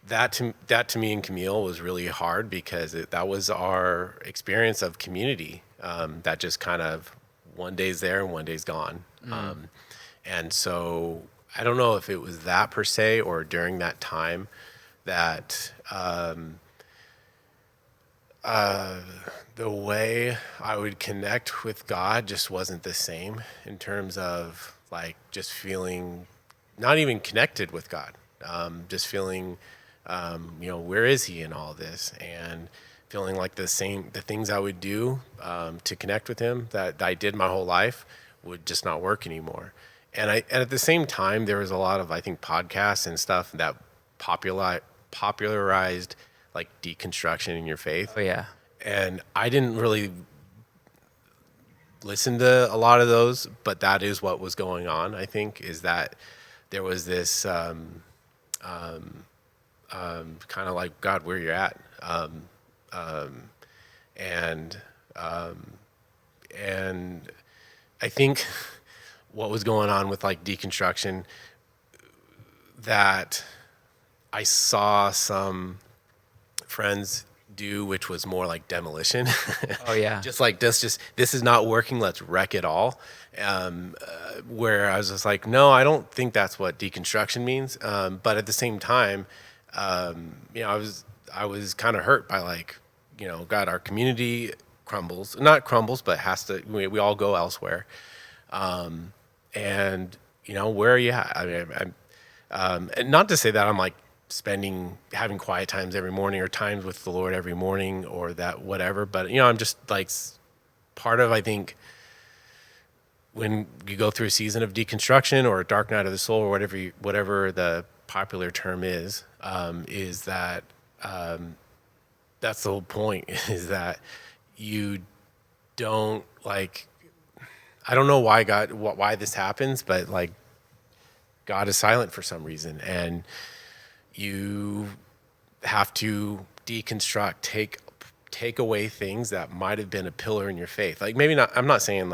that to me and Camille was really hard because that was our experience of community, that just kind of one day's there and one day's gone. And so I don't know if it was that per se or during that time that the way I would connect with God just wasn't the same in terms of just feeling not even connected with God, just feeling, where is he in all this, and feeling like the things I would do to connect with him that I did my whole life would just not work anymore. And at the same time, there was a lot of, I think, podcasts and stuff that popularized deconstruction in your faith. Oh yeah. And I didn't really listen to a lot of those, but that is what was going on. I think is that there was this kind of like, God, where you're at, and I think what was going on with deconstruction, that I saw some friends do, which was more like demolition. Oh yeah. Just like this is not working, let's wreck it all. Where I was just like, no, I don't think that's what deconstruction means. But at the same time, I was kind of hurt by God, our community not crumbles, but has to, we all go elsewhere. And where are you at? I mean, and not to say that I'm having quiet times every morning or times with the Lord every morning or that whatever, but I'm just part of, I think, when you go through a season of deconstruction or a dark night of the soul or whatever the popular term is that that's the whole point, is that you don't I don't know why this happens, but God is silent for some reason, and you have to deconstruct, take away things that might have been a pillar in your faith. Maybe not, I'm not saying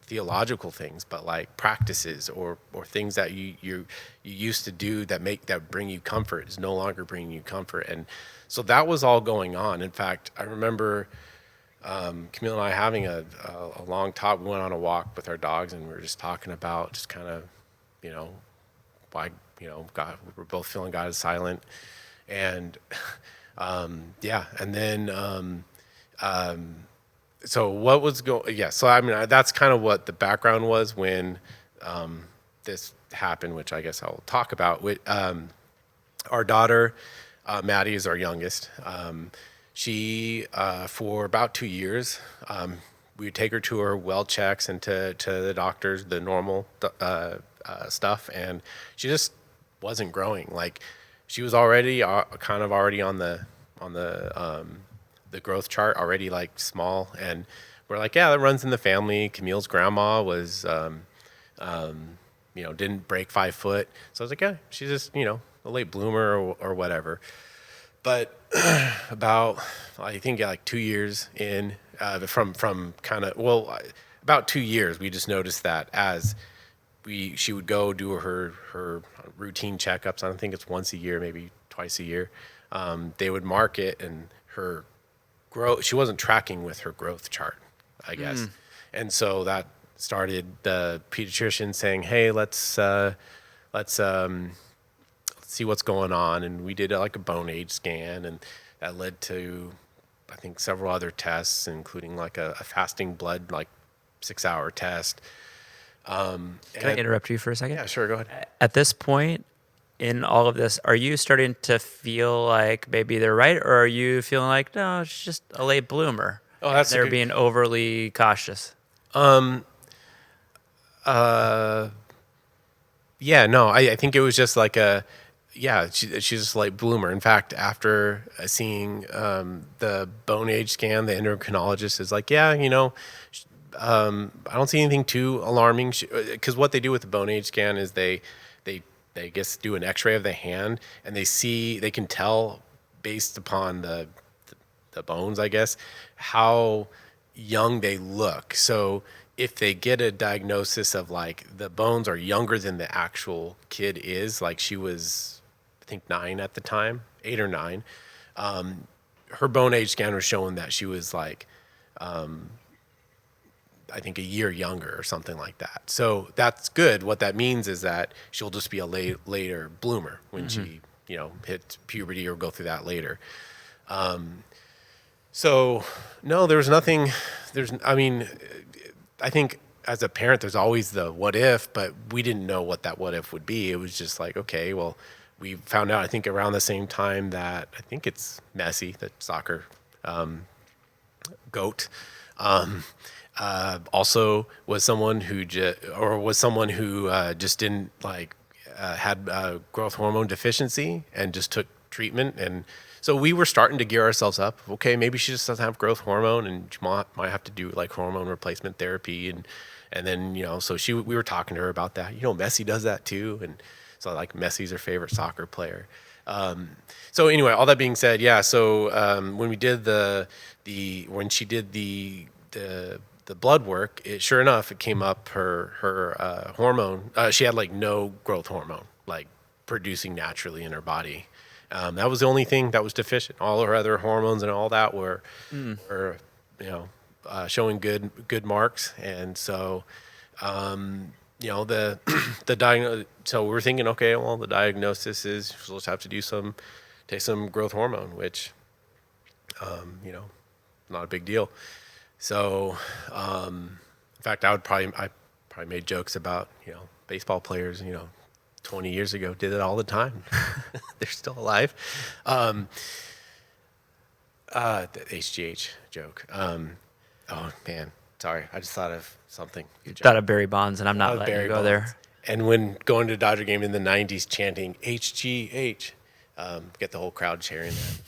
theological things, but practices or things that you used to do that bring you comfort is no longer bringing you comfort. And so that was all going on. In fact, I remember Camille and I having a long talk. We went on a walk with our dogs, and we were just talking about just kind of, why, God, we're both feeling God is silent. And, and then, so what was so I mean, that's kind of what the background was when this happened, which I guess I'll talk about. With our daughter, Maddie is our youngest. She for about 2 years, we would take her to her well checks and to the doctors, the normal stuff, and she just wasn't growing. Like she was already kind of already on the growth chart, already like small, and we're like, yeah, that runs in the family. Camille's grandma was, didn't break 5 foot, so I was like, yeah, she's just a late bloomer or whatever. But about, I think like 2 years in, from kind of, about 2 years, we just noticed that as she would go do her routine checkups. I don't think it's once a year, maybe twice a year. They would mark it, and her growth, she wasn't tracking with her growth chart, I guess. And so that started the pediatrician saying, hey, let's see what's going on. And we did like a bone age scan, and that led to, I think, several other tests, including like a fasting blood, like 6-hour test. Can I interrupt you for a second? Yeah, sure, go ahead. At this point in all of this, are you starting to feel like maybe they're right, or are you feeling like, no, it's just a late bloomer? Oh, that's they're being overly cautious. Yeah, no, I think it was just like she's just a late bloomer. In fact, after seeing the bone age scan, the endocrinologist is like, yeah, I don't see anything too alarming, because what they do with the bone age scan is they I guess do an X-ray of the hand, and they can tell based upon the bones, I guess, how young they look. So if they get a diagnosis of like the bones are younger than the actual kid is, like she was, I think 9 at the time, 8 or 9, her bone age scan was showing that she was like, I think a year younger or something like that. So that's good. What that means is that she'll just be a later bloomer when she, hits puberty or go through that later. So no, there was nothing. I think as a parent, there's always the what if, but we didn't know what that what if would be. It was just like, okay, well, we found out, I think around the same time that I think it's Messi, the soccer GOAT, also was someone who just didn't had growth hormone deficiency and just took treatment. And so we were starting to gear ourselves up. Okay, maybe she just doesn't have growth hormone, and she might have to do like hormone replacement therapy. And then, so we were talking to her about that. Messi does that too. And so like Messi's her favorite soccer player. So anyway, all that being said, yeah. So when we did when she did the blood work, sure enough, it came up her hormone. She had like no growth hormone, like producing naturally in her body. That was the only thing that was deficient. All her other hormones and all that were showing good marks. And so, so we were thinking, okay, well, the diagnosis is she'll just have to take some growth hormone, which, not a big deal. So, in fact, I probably made jokes about, baseball players, 20 years ago did it all the time. They're still alive. The HGH joke. Oh man, sorry. I just thought of something. Thought of Barry Bonds, and I'm not letting you go there. And when going to a Dodger game in the 90s, chanting HGH, get the whole crowd cheering that.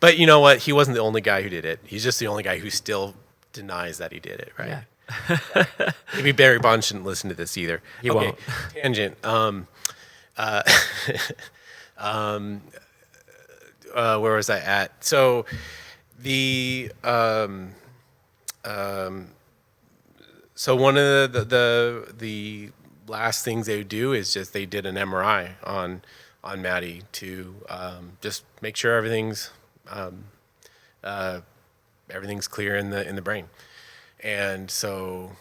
But you know what? He wasn't the only guy who did it. He's just the only guy who still denies that he did it, right? Yeah. Maybe Barry Bonds shouldn't listen to this either. He won't. Tangent. Where was I at? So so one of the last things they would do is just they did an MRI on Maddie to just make sure everything's clear in the brain. And so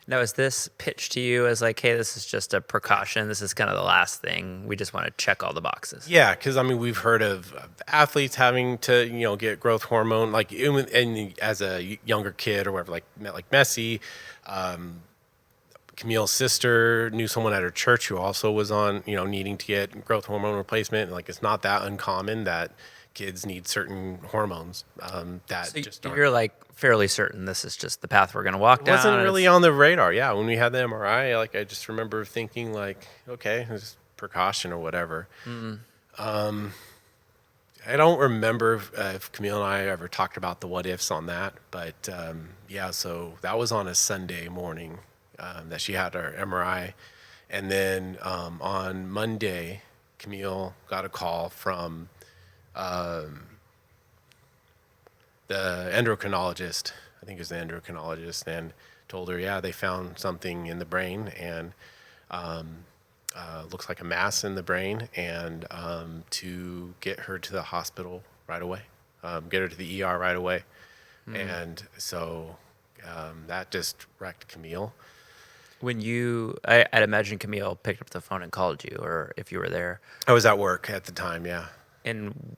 now, is this pitched to you as like, hey, this is just a precaution, this is kind of the last thing, we just want to check all the boxes? Yeah, because we've heard of athletes having to get growth hormone, like as a younger kid or whatever, like Messi, Camille's sister knew someone at her church who also was on, needing to get growth hormone replacement. Like, it's not that uncommon that kids need certain hormones that So just aren't. you're like fairly certain this is just the path we're going to walk It down. wasn't and really it's- on the radar. Yeah, when we had the MRI, like I just remember thinking, like, okay, it's precaution or whatever. I don't remember if Camille and I ever talked about the what ifs on that, but yeah. So that was on a Sunday morning that she had her MRI, and then on Monday, Camille got a call from the endocrinologist. I think it was the endocrinologist, and told her, yeah, they found something in the brain, and looks like a mass in the brain, and to get her to the hospital right away, get her to the ER right away. And so that just wrecked Camille. When I'd imagine Camille picked up the phone and called you, or if you were there. I was at work at the time, yeah. And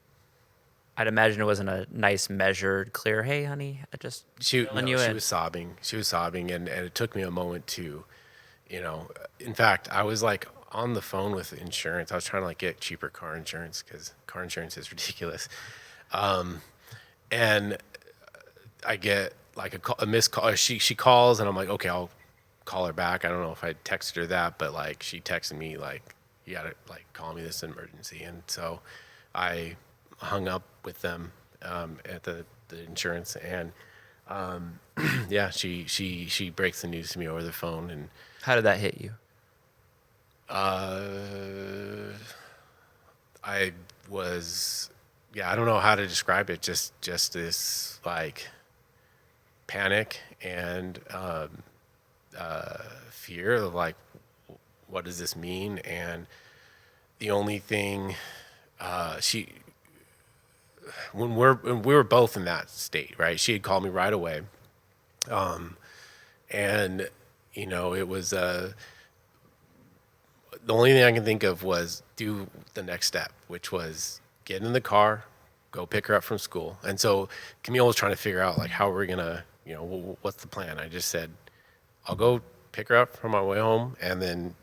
I'd imagine it wasn't a nice, measured, clear, hey, honey, I just She filling you in. was sobbing. She was sobbing, and it took me a moment to, in fact, I was like on the phone with insurance. I was trying to like get cheaper car insurance because car insurance is ridiculous. And I get like a missed call. She calls, and I'm like, okay, I'll call her back. I don't know if I texted her that, but like she texted me like, you gotta like call me, this is an emergency. And so I hung up with them at the insurance, and yeah, she breaks the news to me over the phone. And How did that hit you? I was, yeah, I don't know how to describe it. Just this like panic and fear of like, what does this mean? And the only thing when we were both in that state, right? She had called me right away, and it was the only thing I can think of was do the next step, which was get in the car, go pick her up from school. And so Camille was trying to figure out like how we're gonna, what's the plan. I just said, I'll go pick her up from my way home, and then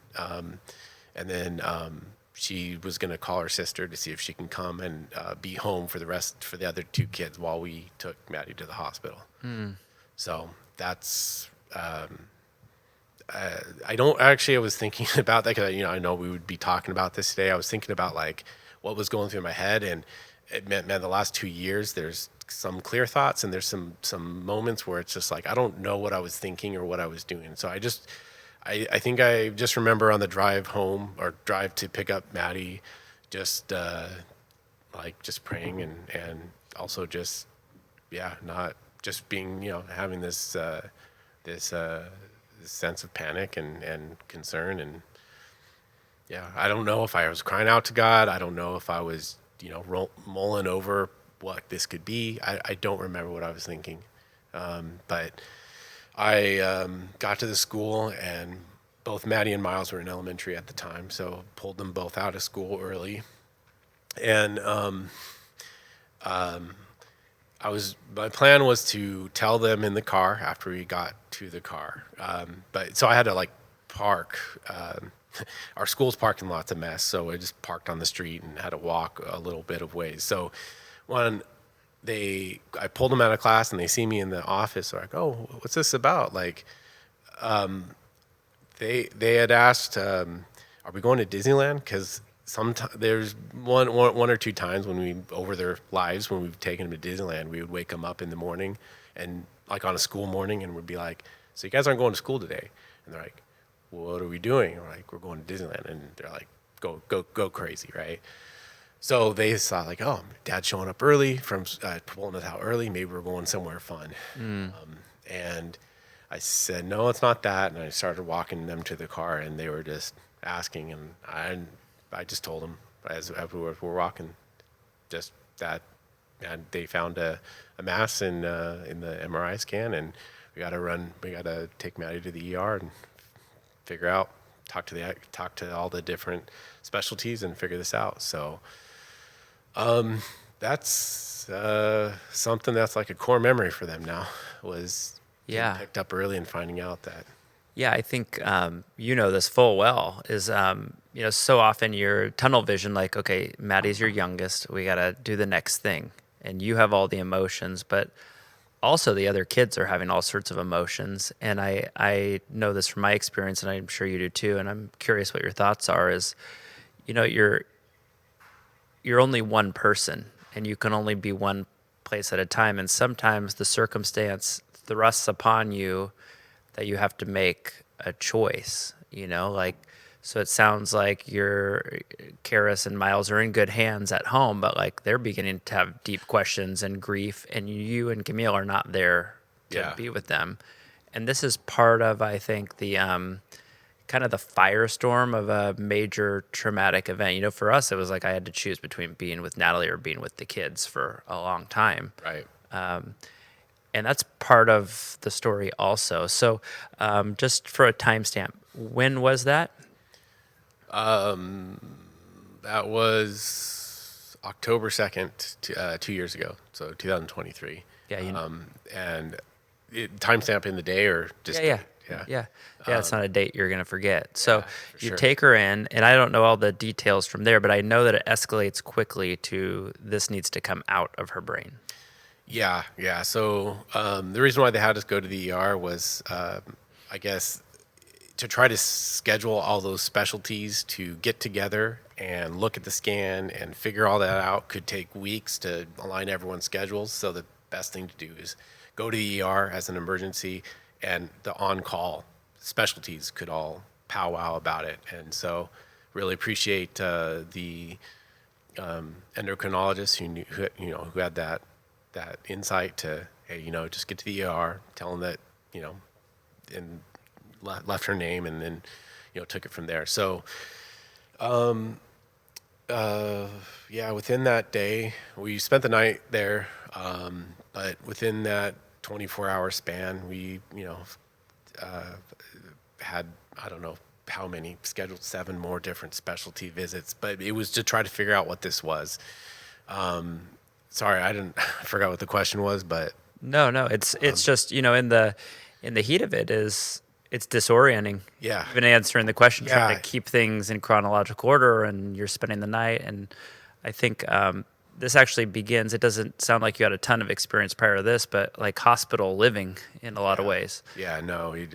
she was gonna call her sister to see if she can come and be home for the other two kids while we took Maddie to the hospital. So that's. I was thinking about that because I know we would be talking about this today. I was thinking about like what was going through my head, and it meant the last 2 years there's some clear thoughts, and there's some moments where it's just like I don't know what I was thinking or what I was doing. So I think I just remember on the drive home or drive to pick up Maddie, just just praying and also just not just being having this sense of panic and concern. And I don't know if I was crying out to God. I don't know if I was mulling over what this could be. I don't remember what I was thinking, but I got to the school, and both Maddie and Miles were in elementary at the time, so pulled them both out of school early. And my plan was to tell them in the car after we got to the car. But so I had to like park. Our school's parking lot's a mess, so I just parked on the street and had to walk a little bit of ways. So when I pulled them out of class and they see me in the office, they're like, "Oh, what's this about?" Like, they had asked, "Are we going to Disneyland?" Because there's one or two times over their lives when we've taken them to Disneyland, we would wake them up in the morning and like on a school morning, and we'd be like, "So you guys aren't going to school today?" And they're like, "What are we doing?" And we're like, "We're going to Disneyland." And they're like, go crazy, right? So they thought like, "Oh, Dad's showing up early from pulling us out early. Maybe we're going somewhere fun." And I said, "No, it's not that." And I started walking them to the car, and they were just asking, and I just told them as we were walking, just that, and they found a mass in the MRI scan, and we got to take Maddie to the ER and figure out, talk to all the different specialties and figure this out. So that's something that's like a core memory for them now, was getting picked up early and finding out that Yeah, I think you know this full well. Is so often your tunnel vision, like, okay, Maddie's your youngest, we gotta do the next thing, and you have all the emotions, but also the other kids are having all sorts of emotions, and I know this from my experience, and I'm sure you do too. And I'm curious what your thoughts are. Is you're only one person, and you can only be one place at a time, and sometimes the circumstance thrusts upon you that you have to make a choice, like, so it sounds like your Karis and Miles are in good hands at home, but like they're beginning to have deep questions and grief, and you and Camille are not there to Yeah. be with them. And this is part of, I think, the kind of the firestorm of a major traumatic event. For us, it was like I had to choose between being with Natalie or being with the kids for a long time. Right. And that's part of the story also. So just for a timestamp, when was that? That was October 2nd, 2 years ago. So 2023. Yeah, And timestamp in the day or just yeah. date? Yeah, it's not a date you're going to forget. So for you sure. take her in, and I don't know all the details from there, but I know that it escalates quickly to this needs to come out of her brain. Yeah. So the reason why they had us go to the ER was, I guess, to try to schedule all those specialties to get together and look at the scan and figure all that out could take weeks to align everyone's schedules. So the best thing to do is go to the ER as an emergency, and the on-call specialties could all powwow about it. And so really appreciate the endocrinologist who had that insight to, hey, just get to the ER, tell them that, and left her name, and then, took it from there. So, within that day, we spent the night there, but within that 24-hour span, we, had, I don't know how many, scheduled 7 more different specialty visits, but it was to try to figure out what this was. Sorry, I forgot what the question was, but No, it's just, in the heat of it it's disorienting. Yeah. Even answering the question, trying Yeah. to keep things in chronological order, and you're spending the night. And I think this actually begins, it doesn't sound like you had a ton of experience prior to this, but like hospital living in a lot of ways. Yeah, no, I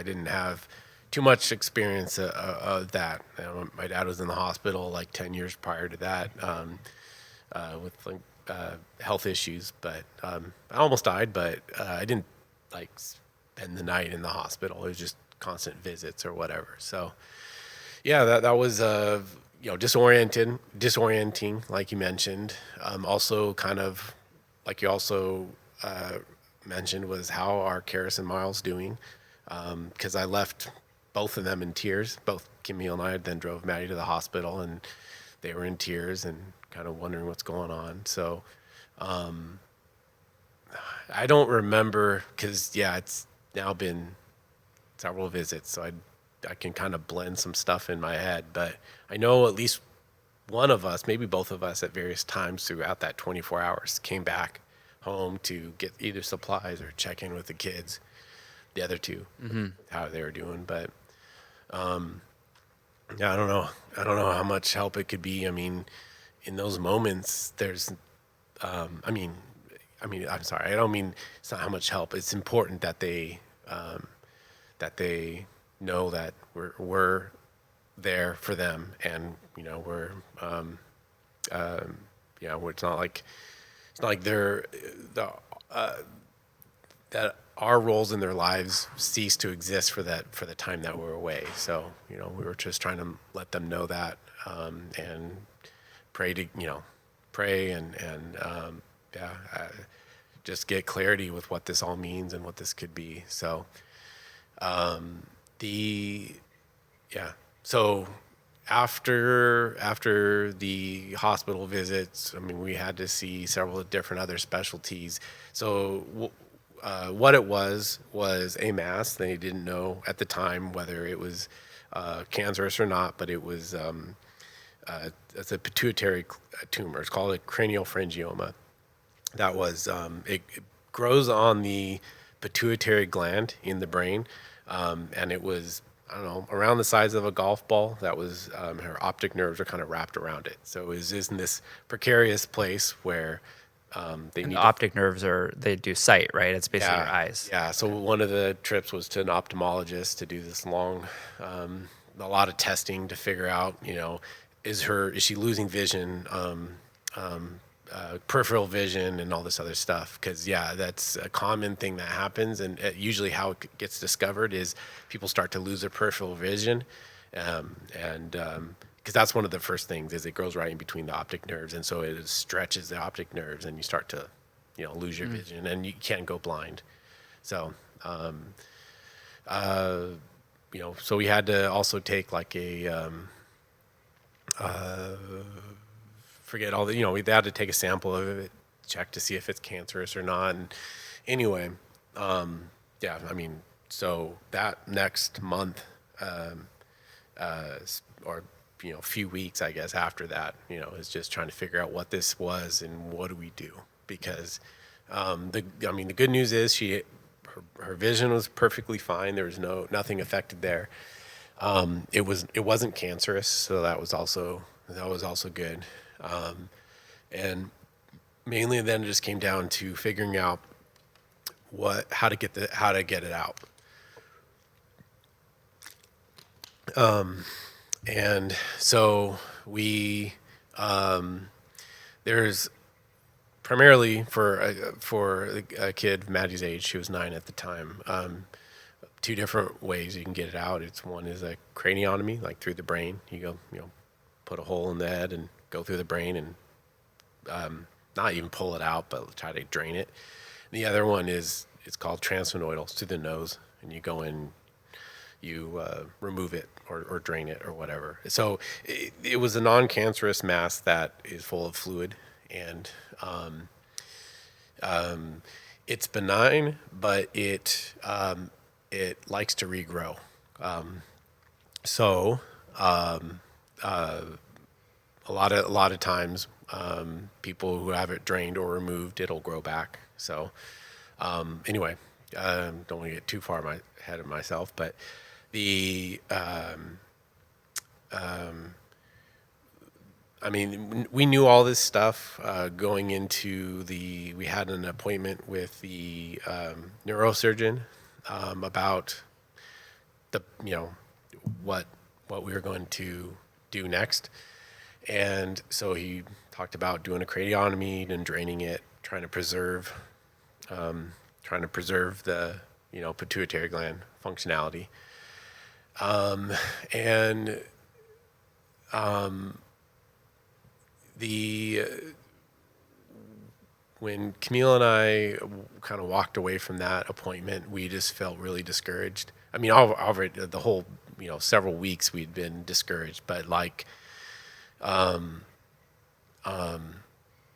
didn't have too much experience of that. My dad was in the hospital like 10 years prior to that with health issues, but I almost died, but I didn't like spend the night in the hospital. It was just constant visits or whatever. So yeah, that was disorienting, like you mentioned. Also kind of like you also mentioned was how are Karis and Miles doing? Because I left both of them in tears. Both Camille and I then drove Maddie to the hospital, and they were in tears and kind of wondering what's going on. So I don't remember because, it's now been several visits, so I can kind of blend some stuff in my head. But I know at least one of us, maybe both of us at various times throughout that 24 hours came back home to get either supplies or check in with the kids, the other two, how they were doing. But I don't know how much help it could be. I mean, in those moments, there's, I'm sorry, I don't mean it's not how much help. It's important that they know that we're there for them, and we're it's not like they're that our roles in their lives cease to exist for the time that we're away. So we were just trying to let them know that, and pray and just get clarity with what this all means and what this could be. So so after the hospital visits, we had to see several different other specialties. So what it was a mass. They didn't know at the time whether it was cancerous or not, but it was it's a pituitary tumor. It's called a craniopharyngioma. That was it grows on the pituitary gland in the brain. And it was, I don't know, around the size of a golf ball. That was, her optic nerves are kind of wrapped around it. So it was in this precarious place where they And need the to. optic nerves they do sight, right? It's basically your Yeah, eyes. yeah. So one of the trips was to an ophthalmologist to do this long, a lot of testing to figure out, is she losing vision, peripheral vision, and all this other stuff? Because that's a common thing that happens, and usually how it gets discovered is people start to lose their peripheral vision, and because that's one of the first things is it goes right in between the optic nerves, and so it stretches the optic nerves, and you start to lose your vision, and you can't go blind. So, so we had to also take like a, forget all the, we had to take a sample of it, check to see if it's cancerous or not. And anyway, so that next month, or a few weeks, I guess, after that, is just trying to figure out what this was and what do we do, because the good news is her vision was perfectly fine. There was nothing affected there. It wasn't cancerous, so that was also good. And mainly then it just came down to figuring out how to get it out. And so we, there's primarily for a kid Maddie's age, she was 9 at the time, 2 different ways you can get it out. One is a craniotomy, like through the brain. You go, put a hole in the head and go through the brain and not even pull it out, but try to drain it. The other one it's called transfenoidal, through the nose, and you go in, you remove it or drain it or whatever. So it was a non-cancerous mass that is full of fluid, and it's benign, but it likes to regrow. A lot of times, people who have it drained or removed, it'll grow back. So anyway, don't want to get too far ahead of myself, but we knew all this stuff going into we had an appointment with the neurosurgeon about what we were going to do next. And so he talked about doing a craniotomy and draining it, trying to preserve the pituitary gland functionality. When Camille and I kind of walked away from that appointment, we just felt really discouraged. I mean, over the whole, several weeks we'd been discouraged, but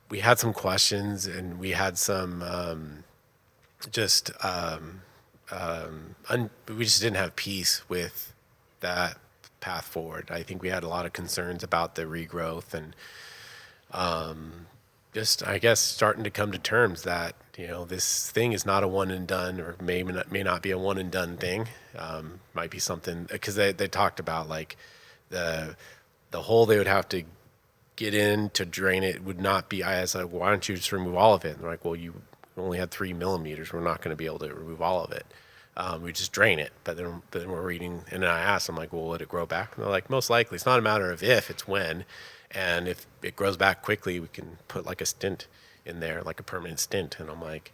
we had some questions, and we had some we just didn't have peace with that path forward. I think we had a lot of concerns about the regrowth, and just, I guess, starting to come to terms that this thing is not a one and done, or may not be a one and done thing. Might be something, because they talked about like the hole they would have to get in to drain it would not be. I was like, why don't you just remove all of it? And they're like, well, you only had 3 millimeters. We're not going to be able to remove all of it. We just drain it. But then we're reading, and then I asked, I'm like, well, would it grow back? And they're like, most likely. It's not a matter of if, it's when. And if it grows back quickly, we can put like a stent in there, like a permanent stent. And I'm like,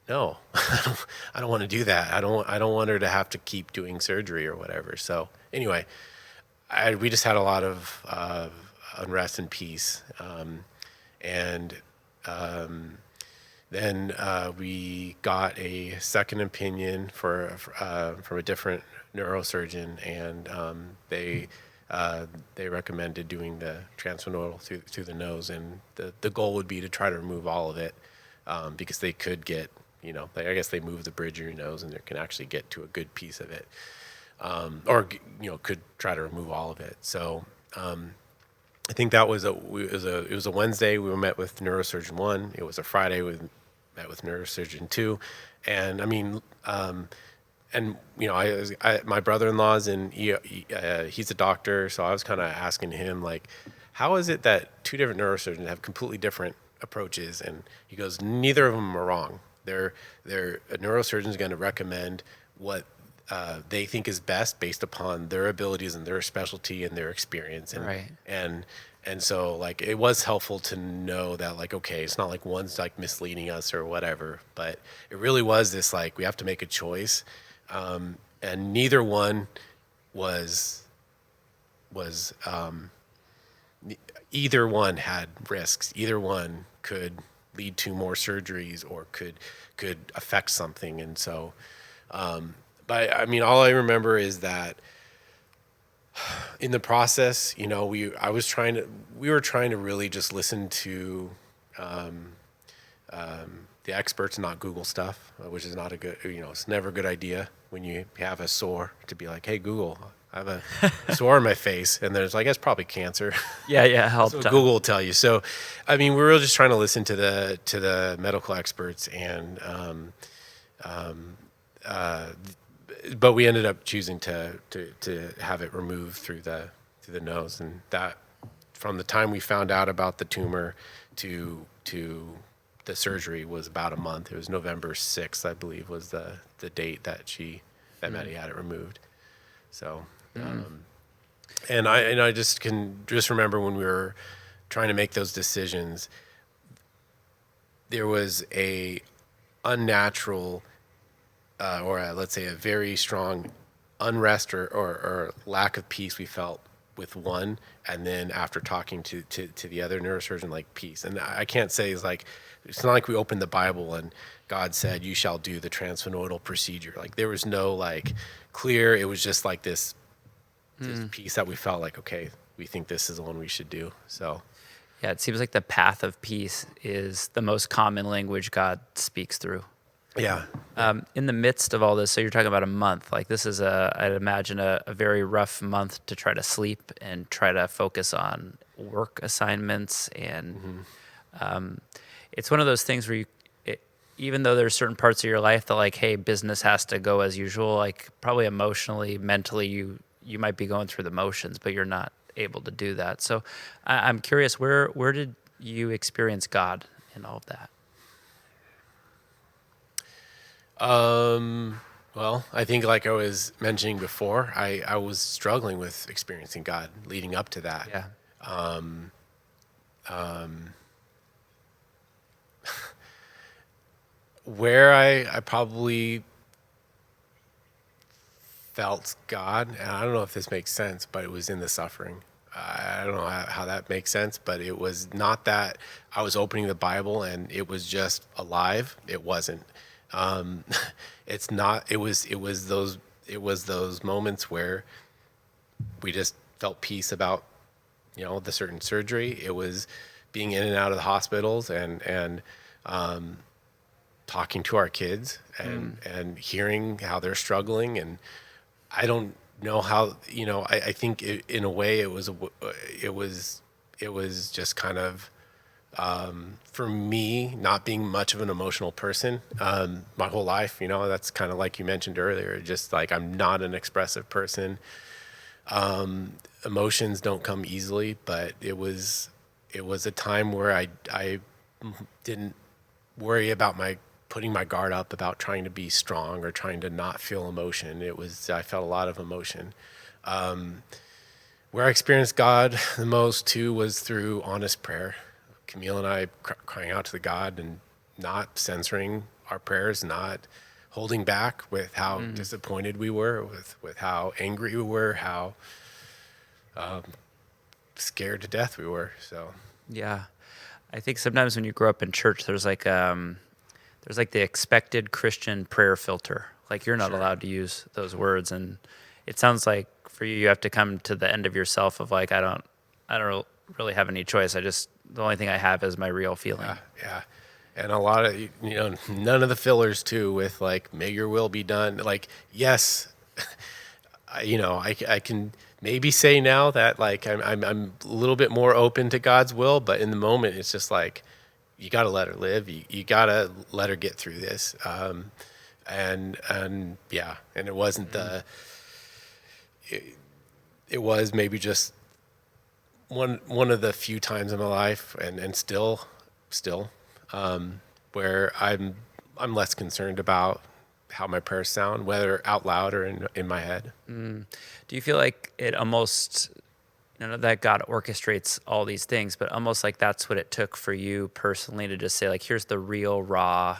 no, I don't want to do that. I don't want her to have to keep doing surgery or whatever. So anyway, we just had a lot of unrest and peace. Then we got a second opinion from a different neurosurgeon, and they recommended doing the transfenoidal through the nose, and the goal would be to try to remove all of it, because they could get, I guess they move the bridge of your nose and they can actually get to a good piece of it, or could try to remove all of it. So I think that was it was a Wednesday. We met with neurosurgeon 1. It was a Friday. We met with neurosurgeon 2, and and my brother-in-law's he's a doctor, so I was kind of asking him like, how is it that two different neurosurgeons have completely different approaches? And he goes, neither of them are wrong. A neurosurgeon is going to recommend what they think is best based upon their abilities and their specialty and their experience. And, Right. And so like it was helpful to know that like, okay, it's not like one's like misleading us or whatever, but it really was this like we have to make a choice, and neither one was either one had risks. Either one could lead to more surgeries or could affect something. And so, but I mean, all I remember is that in the process, we were trying to really just listen to the experts, not Google stuff, which is not a good, it's never a good idea when you have a sore to be like, hey, Google, I have a sore on my face. And there's like, it's probably cancer. Yeah. Help. That's what Google will tell you. So, I mean, we were just trying to listen to the medical experts, and but we ended up choosing to have it removed through the nose, and that from the time we found out about the tumor to the surgery was about a month. It was November 6th, I believe, was the date that Maddie had it removed. So, and I just can remember when we were trying to make those decisions, there was a unnatural, or let's say a very strong unrest or lack of peace we felt with one, and then after talking to the other neurosurgeon, like peace. And I can't say it's not like we opened the Bible and God said, you shall do the transsphenoidal procedure. Like there was no like clear, it was just like this piece that we felt like, okay, we think this is the one we should do. So Yeah, it seems like the path of peace is the most common language God speaks through. yeah. In the midst of all this, so you're talking about a month. Like this is I'd imagine a very rough month to try to sleep and try to focus on work assignments. And it's one of those things where even though there's certain parts of your life that like, hey, business has to go as usual, like probably emotionally, mentally, you might be going through the motions, but you're not able to do that. So I'm curious, where did you experience God in all of that? Well, I think like I was mentioning before, I was struggling with experiencing God leading up to that. Yeah. Where I probably felt God, and I don't know if this makes sense, but it was in the suffering. I don't know how that makes sense, but it was not that I was opening the Bible and it was just alive. It wasn't. It's not. It was those moments where we just felt peace about, the certain surgery. It was being in and out of the hospitals and talking to our kids and hearing how they're struggling. And I don't know how, I think in a way it was just kind of, for me, not being much of an emotional person, my whole life, that's kind of like you mentioned earlier, just like I'm not an expressive person. Emotions don't come easily, but it was a time where I didn't worry about putting my guard up about trying to be strong or trying to not feel emotion. I felt a lot of emotion. Where I experienced God the most too was through honest prayer. Camille and I crying out to the God and not censoring our prayers, not holding back with how disappointed we were, with how angry we were, how scared to death we were. So Yeah. I think sometimes when you grow up in church, there's like the expected Christian prayer filter. Like you're not allowed to use those words. And it sounds like for you have to come to the end of yourself of like, I don't really have any choice. The only thing I have is my real feeling. Yeah. And a lot of, none of the fillers too with like, may your will be done. Like, yes, I can maybe say now that like, I'm a little bit more open to God's will, but in the moment it's just like, you got to let her live. You got to let her get through this. and yeah, and it wasn't it was maybe just one of the few times in my life, and still, where I'm less concerned about how my prayers sound, whether out loud or in my head. Do you feel like it almost, that God orchestrates all these things, but almost like that's what it took for you personally to just say, like, here's the real, raw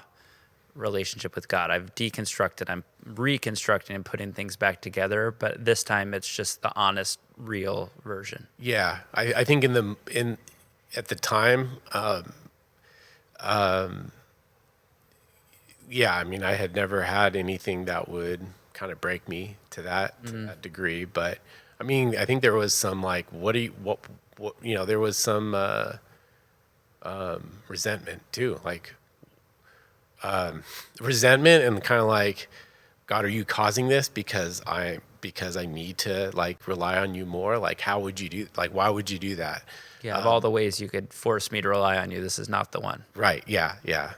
relationship with God. I've deconstructed, I'm reconstructing and putting things back together, but this time it's just the honest, real version. Yeah, I think at the time, yeah, I mean, I had never had anything that would kind of break me to that degree. But I mean, I think there was some like, there was some resentment too, like resentment and kind of like, God, are you causing this because I need to like rely on you more? Like, how would you do? Like, why would you do that? Yeah, of all the ways you could force me to rely on you, this is not the one. Right. Yeah. Yeah.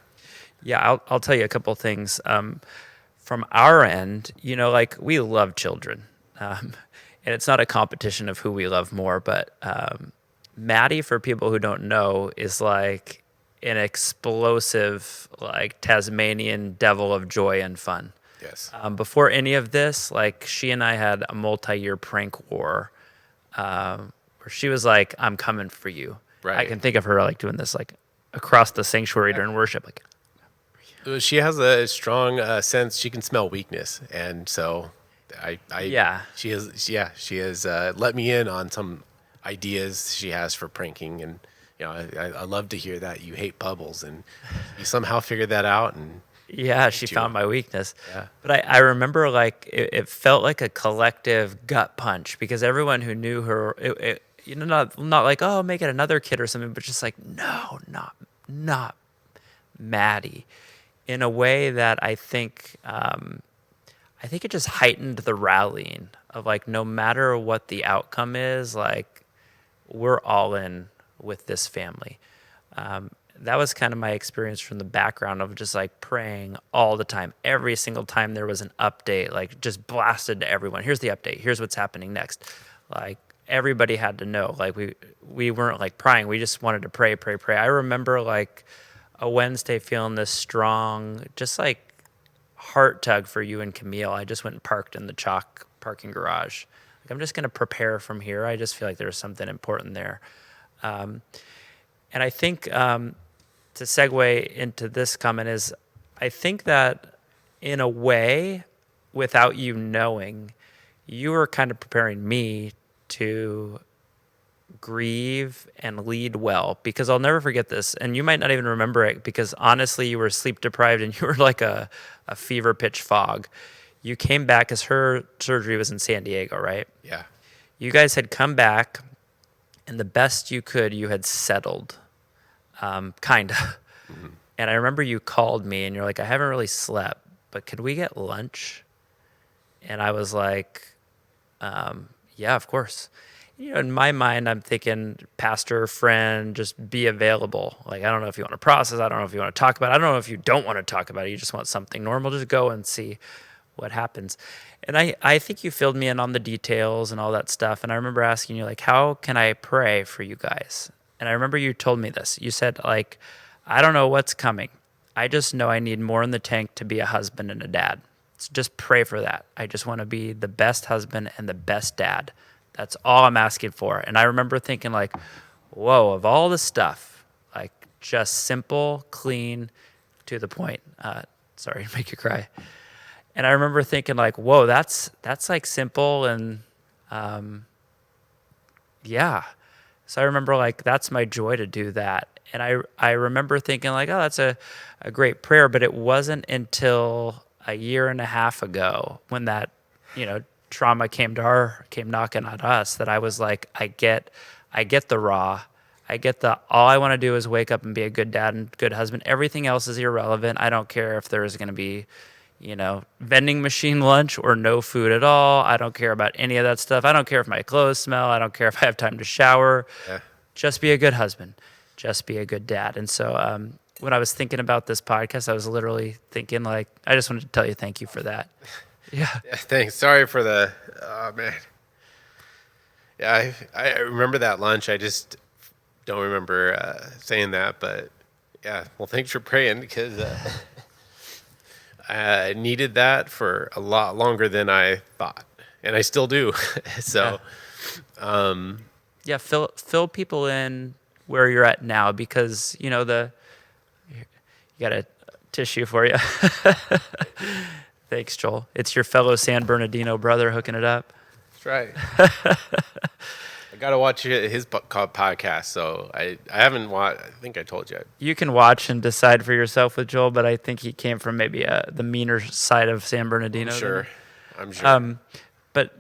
Yeah, I'll tell you a couple things. From our end, like we love children. And it's not a competition of who we love more, but Maddie, for people who don't know, is like an explosive, like Tasmanian devil of joy and fun. Yes. Before any of this, like she and I had a multi-year prank war where she was like, I'm coming for you. Right. I can think of her like doing this like across the sanctuary during worship. Like, she has a strong sense. She can smell weakness, and so she has let me in on some ideas she has for pranking, and I love to hear that you hate bubbles, and you somehow figured that out, and yeah, she found my weakness. Yeah. But I remember like it felt like a collective gut punch because everyone who knew her, not like, oh, make it another kid or something, but just like, no, not Maddie. In a way that I think it just heightened the rallying of like, no matter what the outcome is, like we're all in with this family. That was kind of my experience from the background of just like praying all the time. Every single time there was an update, like just blasted to everyone. Here's the update. Here's what's happening next. Like everybody had to know. Like we weren't like prying. We just wanted to pray. I remember like a Wednesday feeling this strong, just like heart tug for you and Camille. I just went and parked in the chalk parking garage. Like, I'm just going to prepare from here. I just feel like there's something important there. And I think to segue into this comment is, I think that in a way, without you knowing, you were kind of preparing me to grieve and lead well, because I'll never forget this, and you might not even remember it because honestly you were sleep deprived and you were like a fever pitch fog. You came back because her surgery was in San Diego, right? Yeah. You guys had come back and the best you could, you had settled, kind of. Mm-hmm. And I remember you called me and you're like, I haven't really slept, but could we get lunch? And I was like, yeah, of course. In my mind, I'm thinking, pastor, friend, just be available. Like, I don't know if you want to process. I don't know if you want to talk about it. I don't know if you don't want to talk about it. You just want something normal. Just go and see what happens. And I think you filled me in on the details and all that stuff. And I remember asking you, like, how can I pray for you guys? And I remember you told me this. You said, like, I don't know what's coming. I just know I need more in the tank to be a husband and a dad. So just pray for that. I just want to be the best husband and the best dad. That's all I'm asking for. And I remember thinking like, whoa, of all the stuff, like just simple, clean, to the point. Sorry to make you cry. And I remember thinking like, whoa, that's like simple and yeah. So I remember like, that's my joy to do that. And I remember thinking like, oh, that's a great prayer. But it wasn't until a year and a half ago when that, trauma came knocking at us that I was like, I get the raw. I get all I want to do is wake up and be a good dad and good husband. Everything else is irrelevant. I don't care if there's going to be, vending machine lunch or no food at all. I don't care about any of that stuff. I don't care if my clothes smell. I don't care if I have time to shower. Yeah. Just be a good husband. Just be a good dad. And so when I was thinking about this podcast, I was literally thinking like, I just wanted to tell you thank you for that. Yeah. Yeah, thanks. Sorry for the, oh man. Yeah, I remember that lunch. I just don't remember saying that, but yeah. Well, thanks for praying because I needed that for a lot longer than I thought, and I still do. So, Yeah, fill people in where you're at now because you got a tissue for you. Thanks, Joel. It's your fellow San Bernardino brother hooking it up. That's right. I got to watch his podcast, so I haven't watched. I think I told you. You can watch and decide for yourself with Joel, but I think he came from maybe the meaner side of San Bernardino. I'm sure. But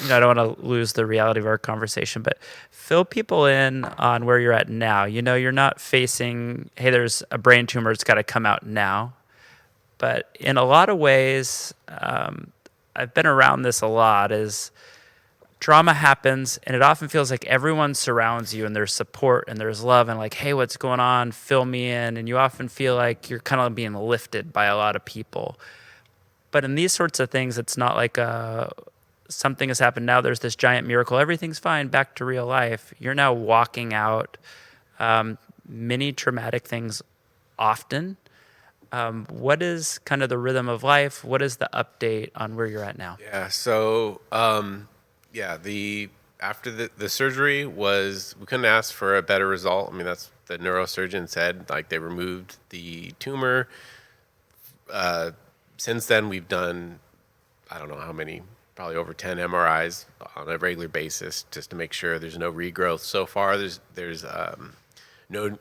I don't want to lose the reality of our conversation, but fill people in on where you're at now. You're not facing, hey, there's a brain tumor, it's got to come out now. But in a lot of ways, I've been around this a lot, is drama happens, and it often feels like everyone surrounds you, and there's support, and there's love, and like, hey, what's going on? Fill me in. And you often feel like you're kind of being lifted by a lot of people. But in these sorts of things, it's not like something has happened now, there's this giant miracle, everything's fine, back to real life. You're now walking out many traumatic things often. What is kind of the rhythm of life? What is the update on where you're at now? Yeah. So, after the surgery was, we couldn't ask for a better result. I mean, that's the neurosurgeon said, like they removed the tumor. Since then, we've done, I don't know how many, probably over 10 MRIs on a regular basis just to make sure there's no regrowth. So far, there's no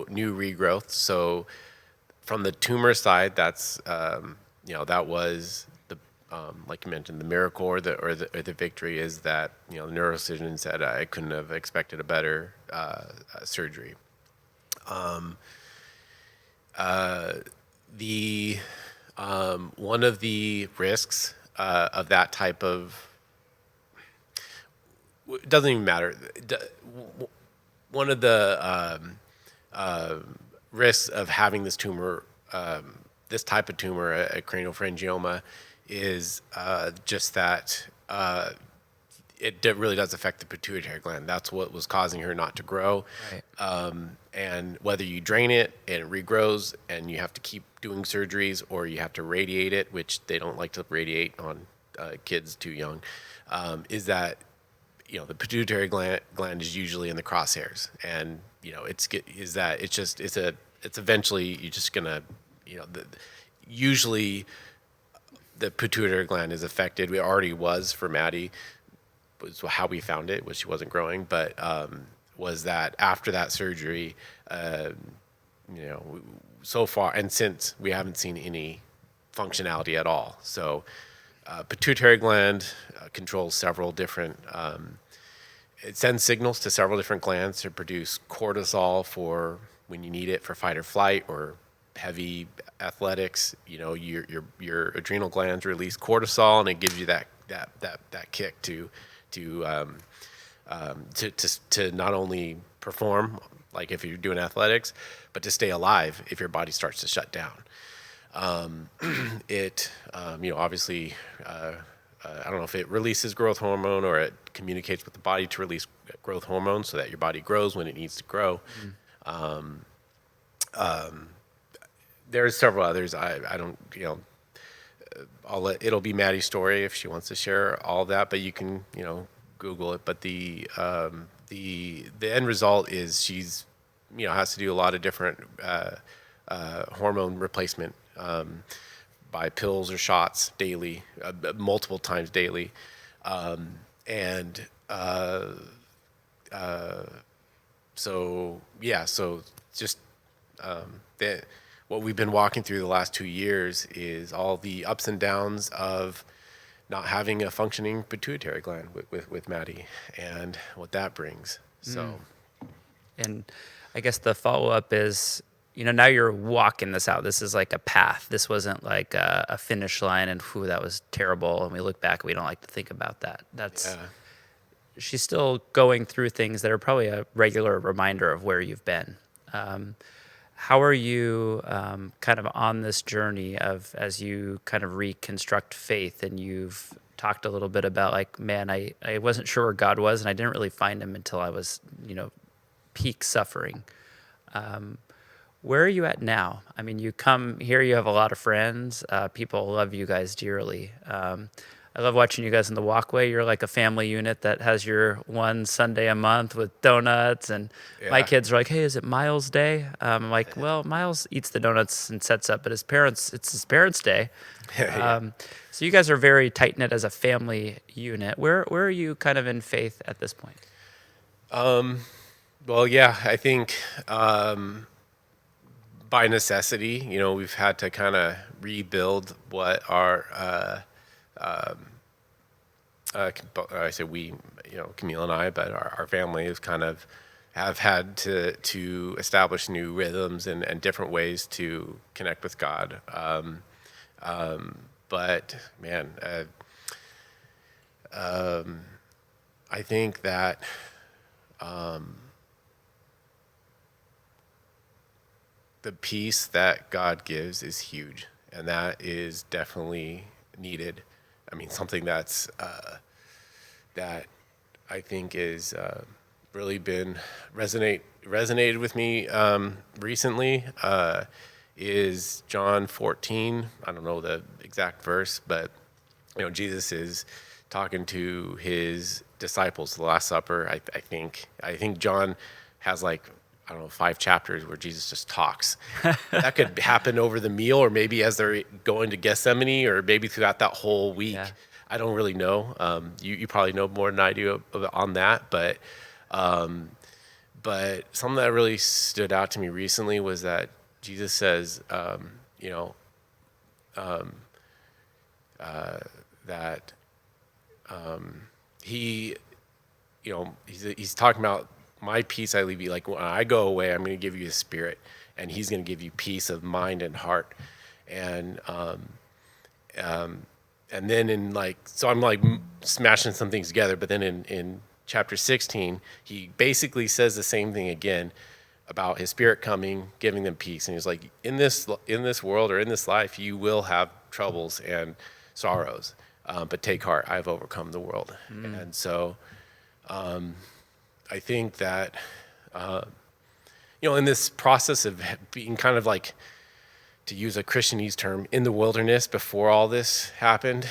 new regrowth. So from the tumor side, that's that was the like you mentioned, the miracle or the victory is that the neurosurgeon said I couldn't have expected a better surgery. One of the risks of that type of, it doesn't even matter. One of the risks of having this tumor, this type of tumor, a craniopharyngioma, is just that it really does affect the pituitary gland. That's what was causing her not to grow. Right. And whether you drain it and it regrows and you have to keep doing surgeries or you have to radiate it, which they don't like to radiate on kids too young, is that the pituitary gland is usually in the crosshairs, and it's eventually you're just gonna usually the pituitary gland is affected. It already was for Maddie, was how we found it, was she wasn't growing, but was that after that surgery, so far and since, we haven't seen any functionality at all. So pituitary gland controls several different, it sends signals to several different glands to produce cortisol for when you need it for fight or flight or heavy athletics. Your adrenal glands release cortisol, and it gives you that kick to not only perform, like if you're doing athletics, but to stay alive if your body starts to shut down. Obviously, I don't know if it releases growth hormone or it communicates with the body to release growth hormone so that your body grows when it needs to grow. There's several others. I don't, it'll be Maddie's story if she wants to share all of that, but you can, Google it. But the end result is she's, has to do a lot of different hormone replacement by pills or shots daily, multiple times daily. What we've been walking through the last 2 years is all the ups and downs of not having a functioning pituitary gland with Maddie and what that brings. So, and I guess the follow-up is, now you're walking this out. This is like a path. This wasn't like a finish line and, whew, that was terrible. And we look back, we don't like to think about that. She's still going through things that are probably a regular reminder of where you've been. how are you kind of on this journey of as you kind of reconstruct faith, and you've talked a little bit about like, man, I wasn't sure where God was, and I didn't really find him until I was, peak suffering. Where are you at now? I mean, you come here, you have a lot of friends. People love you guys dearly. I love watching you guys in the walkway. You're like a family unit that has your one Sunday a month with donuts. And my kids are like, hey, is it Miles' day? I'm like, well, Miles eats the donuts and sets up, but it's his parents' day. So you guys are very tight-knit as a family unit. Where are you kind of in faith at this point? Well, yeah, I think by necessity, we've had to kind of rebuild what our I say we, Camille and I, but our family is kind of have had to establish new rhythms and different ways to connect with God. But man, I think that the peace that God gives is huge, and that is definitely needed. I mean, something that's that I think is really been resonated with me recently is John 14. I don't know the exact verse, but Jesus is talking to his disciples, the Last Supper. I think John has like, I don't know, 5 chapters where Jesus just talks. That could happen over the meal, or maybe as they're going to Gethsemane, or maybe throughout that whole week. Yeah. I don't really know. You probably know more than I do on that, but something that really stood out to me recently was that Jesus says, that he, he's talking about, my peace I leave you. Like when I go away, I'm going to give you a spirit, and he's going to give you peace of mind and heart. And then so I'm like smashing some things together. But then in chapter 16, he basically says the same thing again about his spirit coming, giving them peace. And he's like, in this world, or in this life, you will have troubles and sorrows, but take heart, I've overcome the world. And so, I think that, in this process of being kind of like, to use a Christianese term, in the wilderness before all this happened,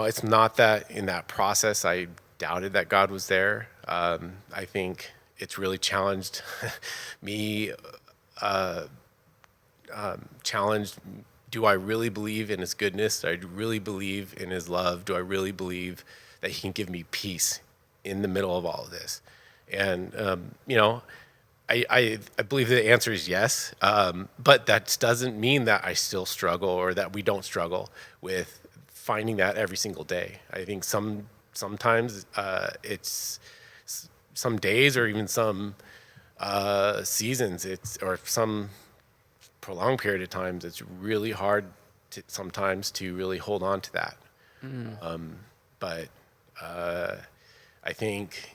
it's not that in that process I doubted that God was there. I think it's really challenged me, challenged, do I really believe in his goodness? Do I really believe in his love? Do I really believe that he can give me peace in the middle of all of this? And, I believe the answer is yes, but that doesn't mean that I still struggle, or that we don't struggle with finding that every single day. I think sometimes it's some days, or even some seasons, or some prolonged period of times, it's really hard sometimes to really hold on to that. But I think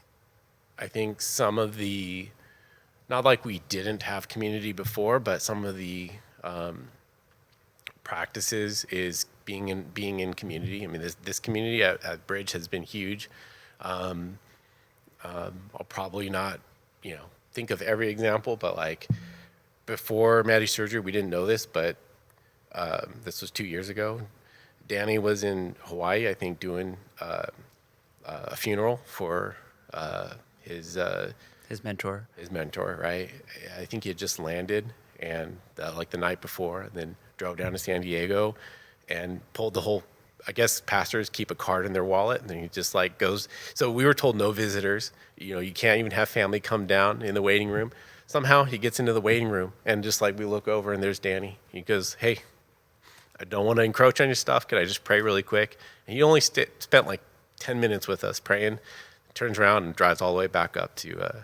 some of the, not like we didn't have community before, but some of the practices is being in community. I mean, this community at Bridge has been huge. I'll probably not, think of every example, but like before Maddie's surgery, we didn't know this, but this was 2 years ago. Danny was in Hawaii, I think, doing a funeral for his mentor. His mentor, right? I think he had just landed, and like the night before, and then drove down to San Diego and pulled the whole. I guess pastors keep a card in their wallet, and then he just like goes. So we were told no visitors. You can't even have family come down in the waiting room. Somehow he gets into the waiting room, and just like we look over, and there's Danny. He goes, "Hey, I don't want to encroach on your stuff. Could I just pray really quick?" And he only spent like 10 minutes with us praying. Turns around and drives all the way back up to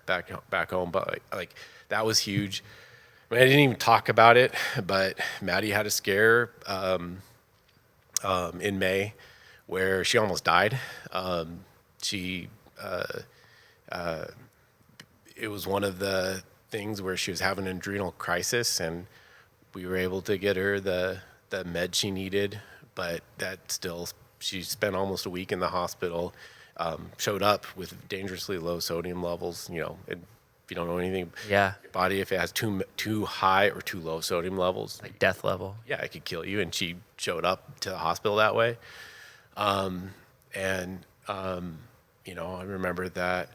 back home. But like that was huge. I mean, I didn't even talk about it, but Maddie had a scare in May where she almost died. she it was one of the things where she was having an adrenal crisis, and we were able to get her the med she needed, but that still, she spent almost a week in the hospital, showed up with dangerously low sodium levels. You know, if you don't know anything, Yeah. your body, if it has too high or too low sodium levels, Like death level. yeah, it could kill you. And she showed up to the hospital that way. You know, I remember that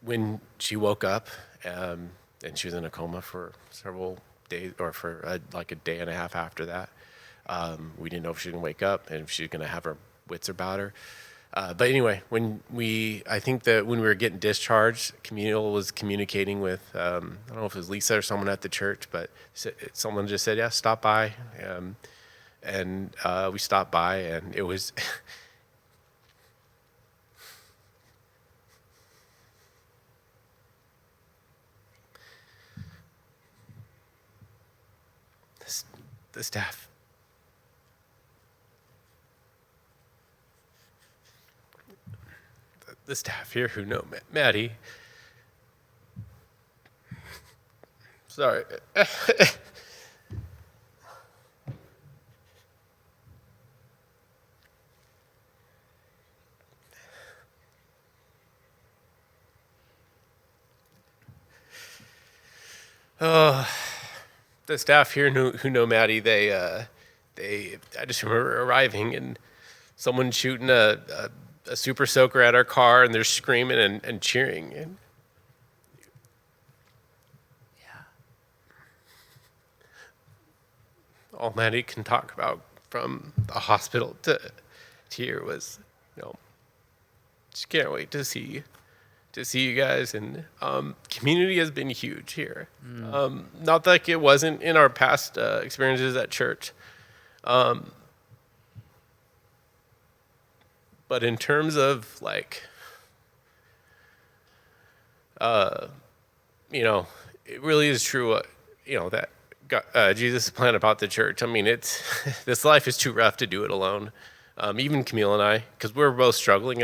when she woke up, and she was in a coma for several days, or for like a day and a half after that. We didn't know if she was going to wake up and if she was going to have her wits about her. But anyway, I think that when we were getting discharged, Camille was communicating with, I don't know if it was Lisa or someone at the church, but someone just said, yeah, stop by. And we stopped by, and it was, the staff. The staff here who know Maddie. Sorry. The staff here who know Maddie, I just remember arriving and someone shooting a super soaker at our car, and they're screaming and cheering. And Yeah. all Maddie can talk about from the hospital to here was, you know, just can't wait to see you guys. And community has been huge here. Not like it wasn't in our past experiences at church. But in terms of like, you know, it really is true, you know, that Jesus' plan about the church. I mean, this life is too rough to do it alone. Even Camille and I, because we're both struggling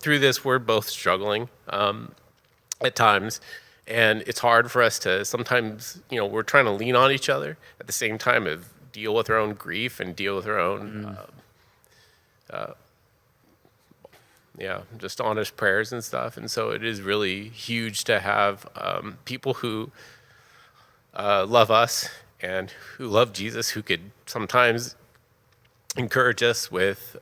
through this, we're both struggling at times. And it's hard for us to sometimes, you know, we're trying to lean on each other at the same time of deal with our own grief and deal with our own, just honest prayers and stuff. And so it is really huge to have people who love us and who love Jesus, who could sometimes encourage us with,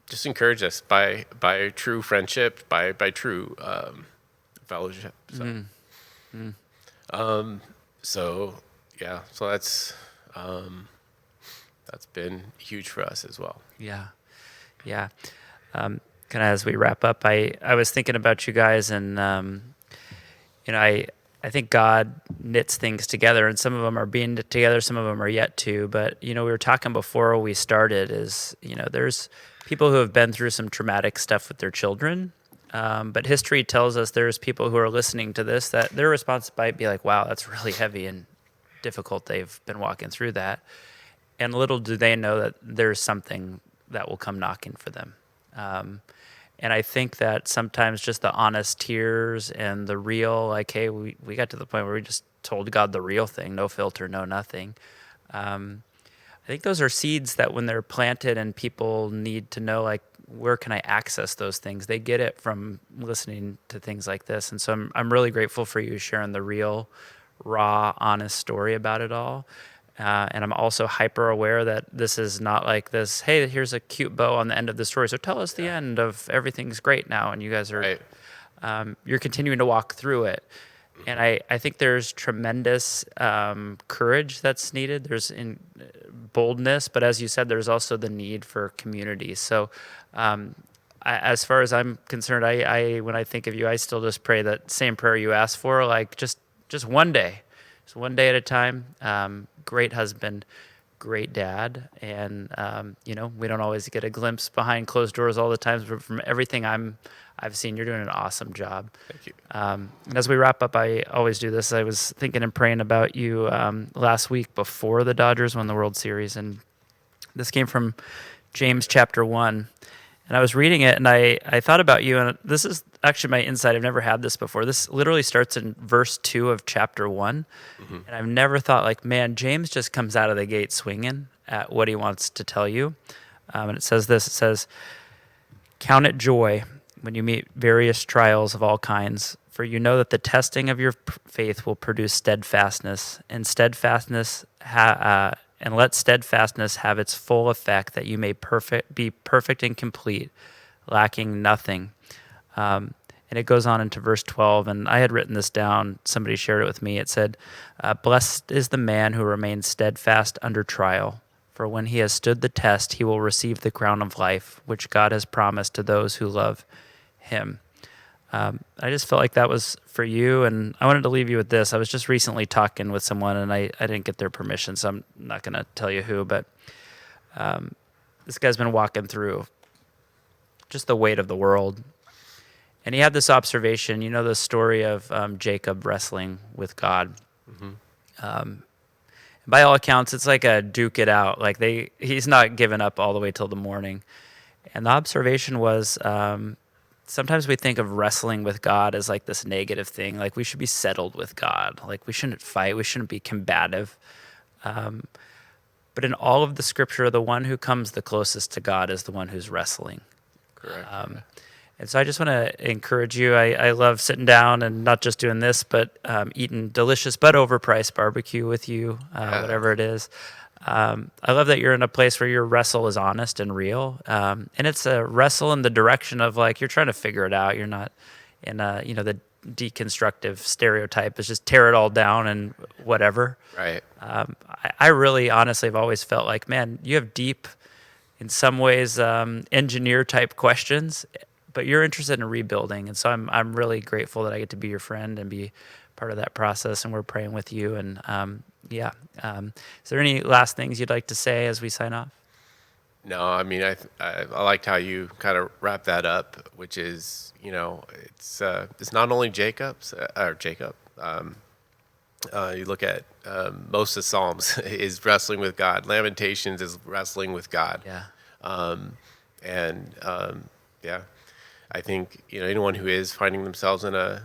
just encourage us by true friendship, by true fellowship. So so that's been huge for us as well. Yeah. Kind of as we wrap up, I was thinking about you guys, and you know, I think God knits things together, and some of them are being knit together, some of them are yet to. But you know, we were talking before we started, is, you know, there's people who have been through some traumatic stuff with their children, but history tells us there's people who are listening to this that their response might be like, "Wow, that's really heavy and difficult. They've been walking through that," and little do they know that there's something that will come knocking for them. And I think that sometimes just the honest tears and the real, like, hey, we got to the point where we just told God the real thing, no filter, no nothing. I think those are seeds that when they're planted and people need to know, like, where can I access those things? They get it from listening to things like this. And so I'm really grateful for you sharing the real, raw, honest story about it all. And I'm also hyper aware that this is not like this, hey, here's a cute bow on the end of the story, so tell us the end of everything's great now. And you guys are, Right. You're continuing to walk through it. And I think there's tremendous courage that's needed. There's boldness, but as you said, there's also the need for community. So as far as I'm concerned, I when I think of you, I still just pray that same prayer you asked for, like just one day. Just one day at a time. Great husband, great dad. And, you know, we don't always get a glimpse behind closed doors all the time, but from everything I've seen, you're doing an awesome job. Thank you. And as we wrap up, I always do this. I was thinking and praying about you last week before the Dodgers won the World Series. And this came from James chapter 1. And I was reading it, and I thought about you, and this is actually my insight. I've never had this before. This literally starts in verse 2 of chapter 1. And I've never thought, like, man, James just comes out of the gate swinging at what he wants to tell you. And it says this, it says, "Count it joy when you meet various trials of all kinds, for you know that the testing of your faith will produce steadfastness, and and let steadfastness have its full effect, that you may be perfect and complete, lacking nothing." And it goes on into verse 12, and I had written this down. Somebody shared it with me. It said, "Blessed is the man who remains steadfast under trial, for when he has stood the test, he will receive the crown of life, which God has promised to those who love him." I just felt like that was for you, and I wanted to leave you with this. I was just recently talking with someone, and I didn't get their permission, so I'm not going to tell you who, but this guy's been walking through just the weight of the world. And he had this observation, you know, the story of Jacob wrestling with God. By all accounts, it's like a duke it out. Like he's not giving up all the way till the morning. And the observation was, sometimes we think of wrestling with God as like this negative thing. Like we should be settled with God. Like we shouldn't fight. We shouldn't be combative. But in all of the scripture, the one who comes the closest to God is the one who's wrestling. Correct. And so I just want to encourage you. I love sitting down and not just doing this, but eating delicious but overpriced barbecue with you, whatever it is. I love that you're in a place where your wrestle is honest and real. And it's a wrestle in the direction of like, you're trying to figure it out. You're not in the deconstructive stereotype is just tear it all down and whatever. Right. I really honestly have always felt like, man, you have deep, in some ways, engineer type questions, but you're interested in rebuilding. And so I'm really grateful that I get to be your friend and be part of that process, and we're praying with you. And is there any last things you'd like to say as we sign off? No, I mean, I liked how you kind of wrap that up, which is, you know, it's not only Jacob. You look at most of the Psalms is wrestling with God. Lamentations is wrestling with God. Yeah. Yeah, I think, you know, anyone who is finding themselves in a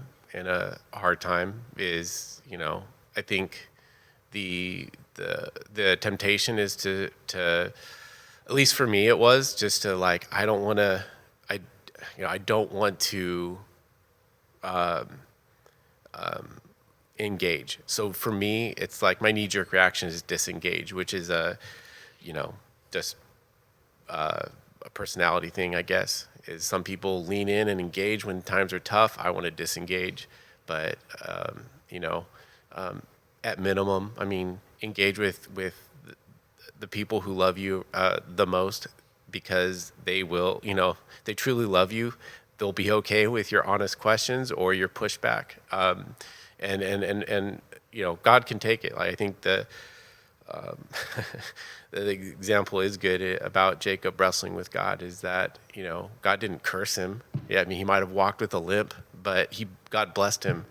hard time is, you know, I think the temptation is to at least for me it was just to like I don't want to engage. So for me it's like my knee-jerk reaction is disengage, which is just a personality thing, I guess. Is some people lean in and engage when times are tough. I want to disengage, but at minimum, I mean, engage with the people who love you the most, because they will, you know, they truly love you. They'll be okay with your honest questions or your pushback, and you know, God can take it. Like I think the example is good about Jacob wrestling with God is that, you know, God didn't curse him. Yeah, I mean, he might have walked with a limp, but God blessed him.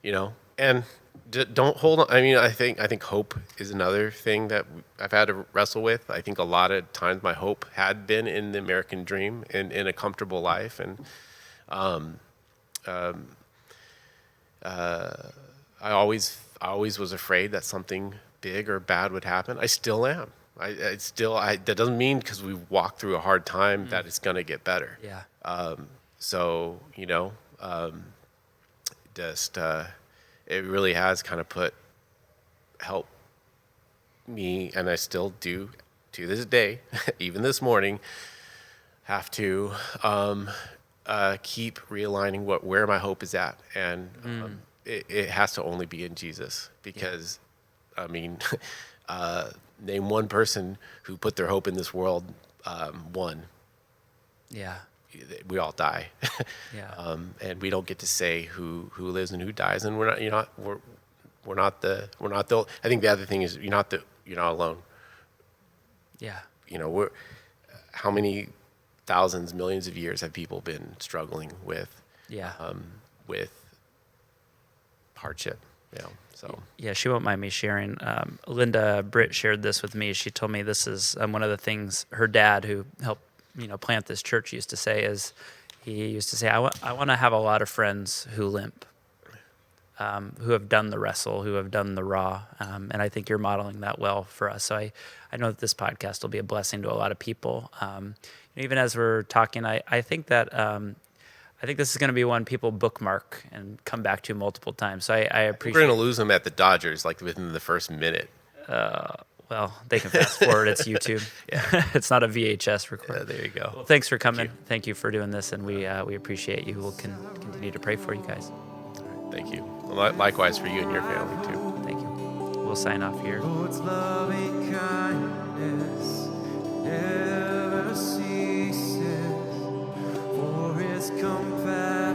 You know, and don't hold on. I mean, I think hope is another thing that I've had to wrestle with. I think a lot of times my hope had been in the American dream and in a comfortable life. And I always was afraid that something big or bad would happen. I still am. That doesn't mean because we walk through a hard time that it's going to get better. Yeah. So, you know, it really has kind of helped me, and I still do to this day, even this morning, have to keep realigning where my hope is at. And it has to only be in Jesus, because, I mean, name one person who put their hope in this world, one. Yeah. We all die. Yeah. And we don't get to say who lives and who dies. And we're not the I think the other thing is you're not alone. Yeah. You know, how many thousands, millions of years have people been struggling with Yeah. with hardship? So Yeah, she won't mind me sharing. Linda Britt shared this with me. She told me this is one of the things her dad, who helped plant this church, used to say. He used to say, I want to have a lot of friends who limp, who have done the wrestle, who have done the raw. And I think you're modeling that well for us. So I know that this podcast will be a blessing to a lot of people. Even as we're talking, I think that I think this is going to be one people bookmark and come back to multiple times. So I appreciate. we're going to lose them at the Dodgers like within the first minute. Well, they can fast forward. It's YouTube. Yeah. It's not a VHS recorder. There you go. Well, thanks for coming. Thank you for doing this, and we appreciate you. We'll continue to pray for you guys. Thank you. Likewise for you and your family too. Thank you. We'll sign off here. Lord's loving kindness never ceases, for his compassion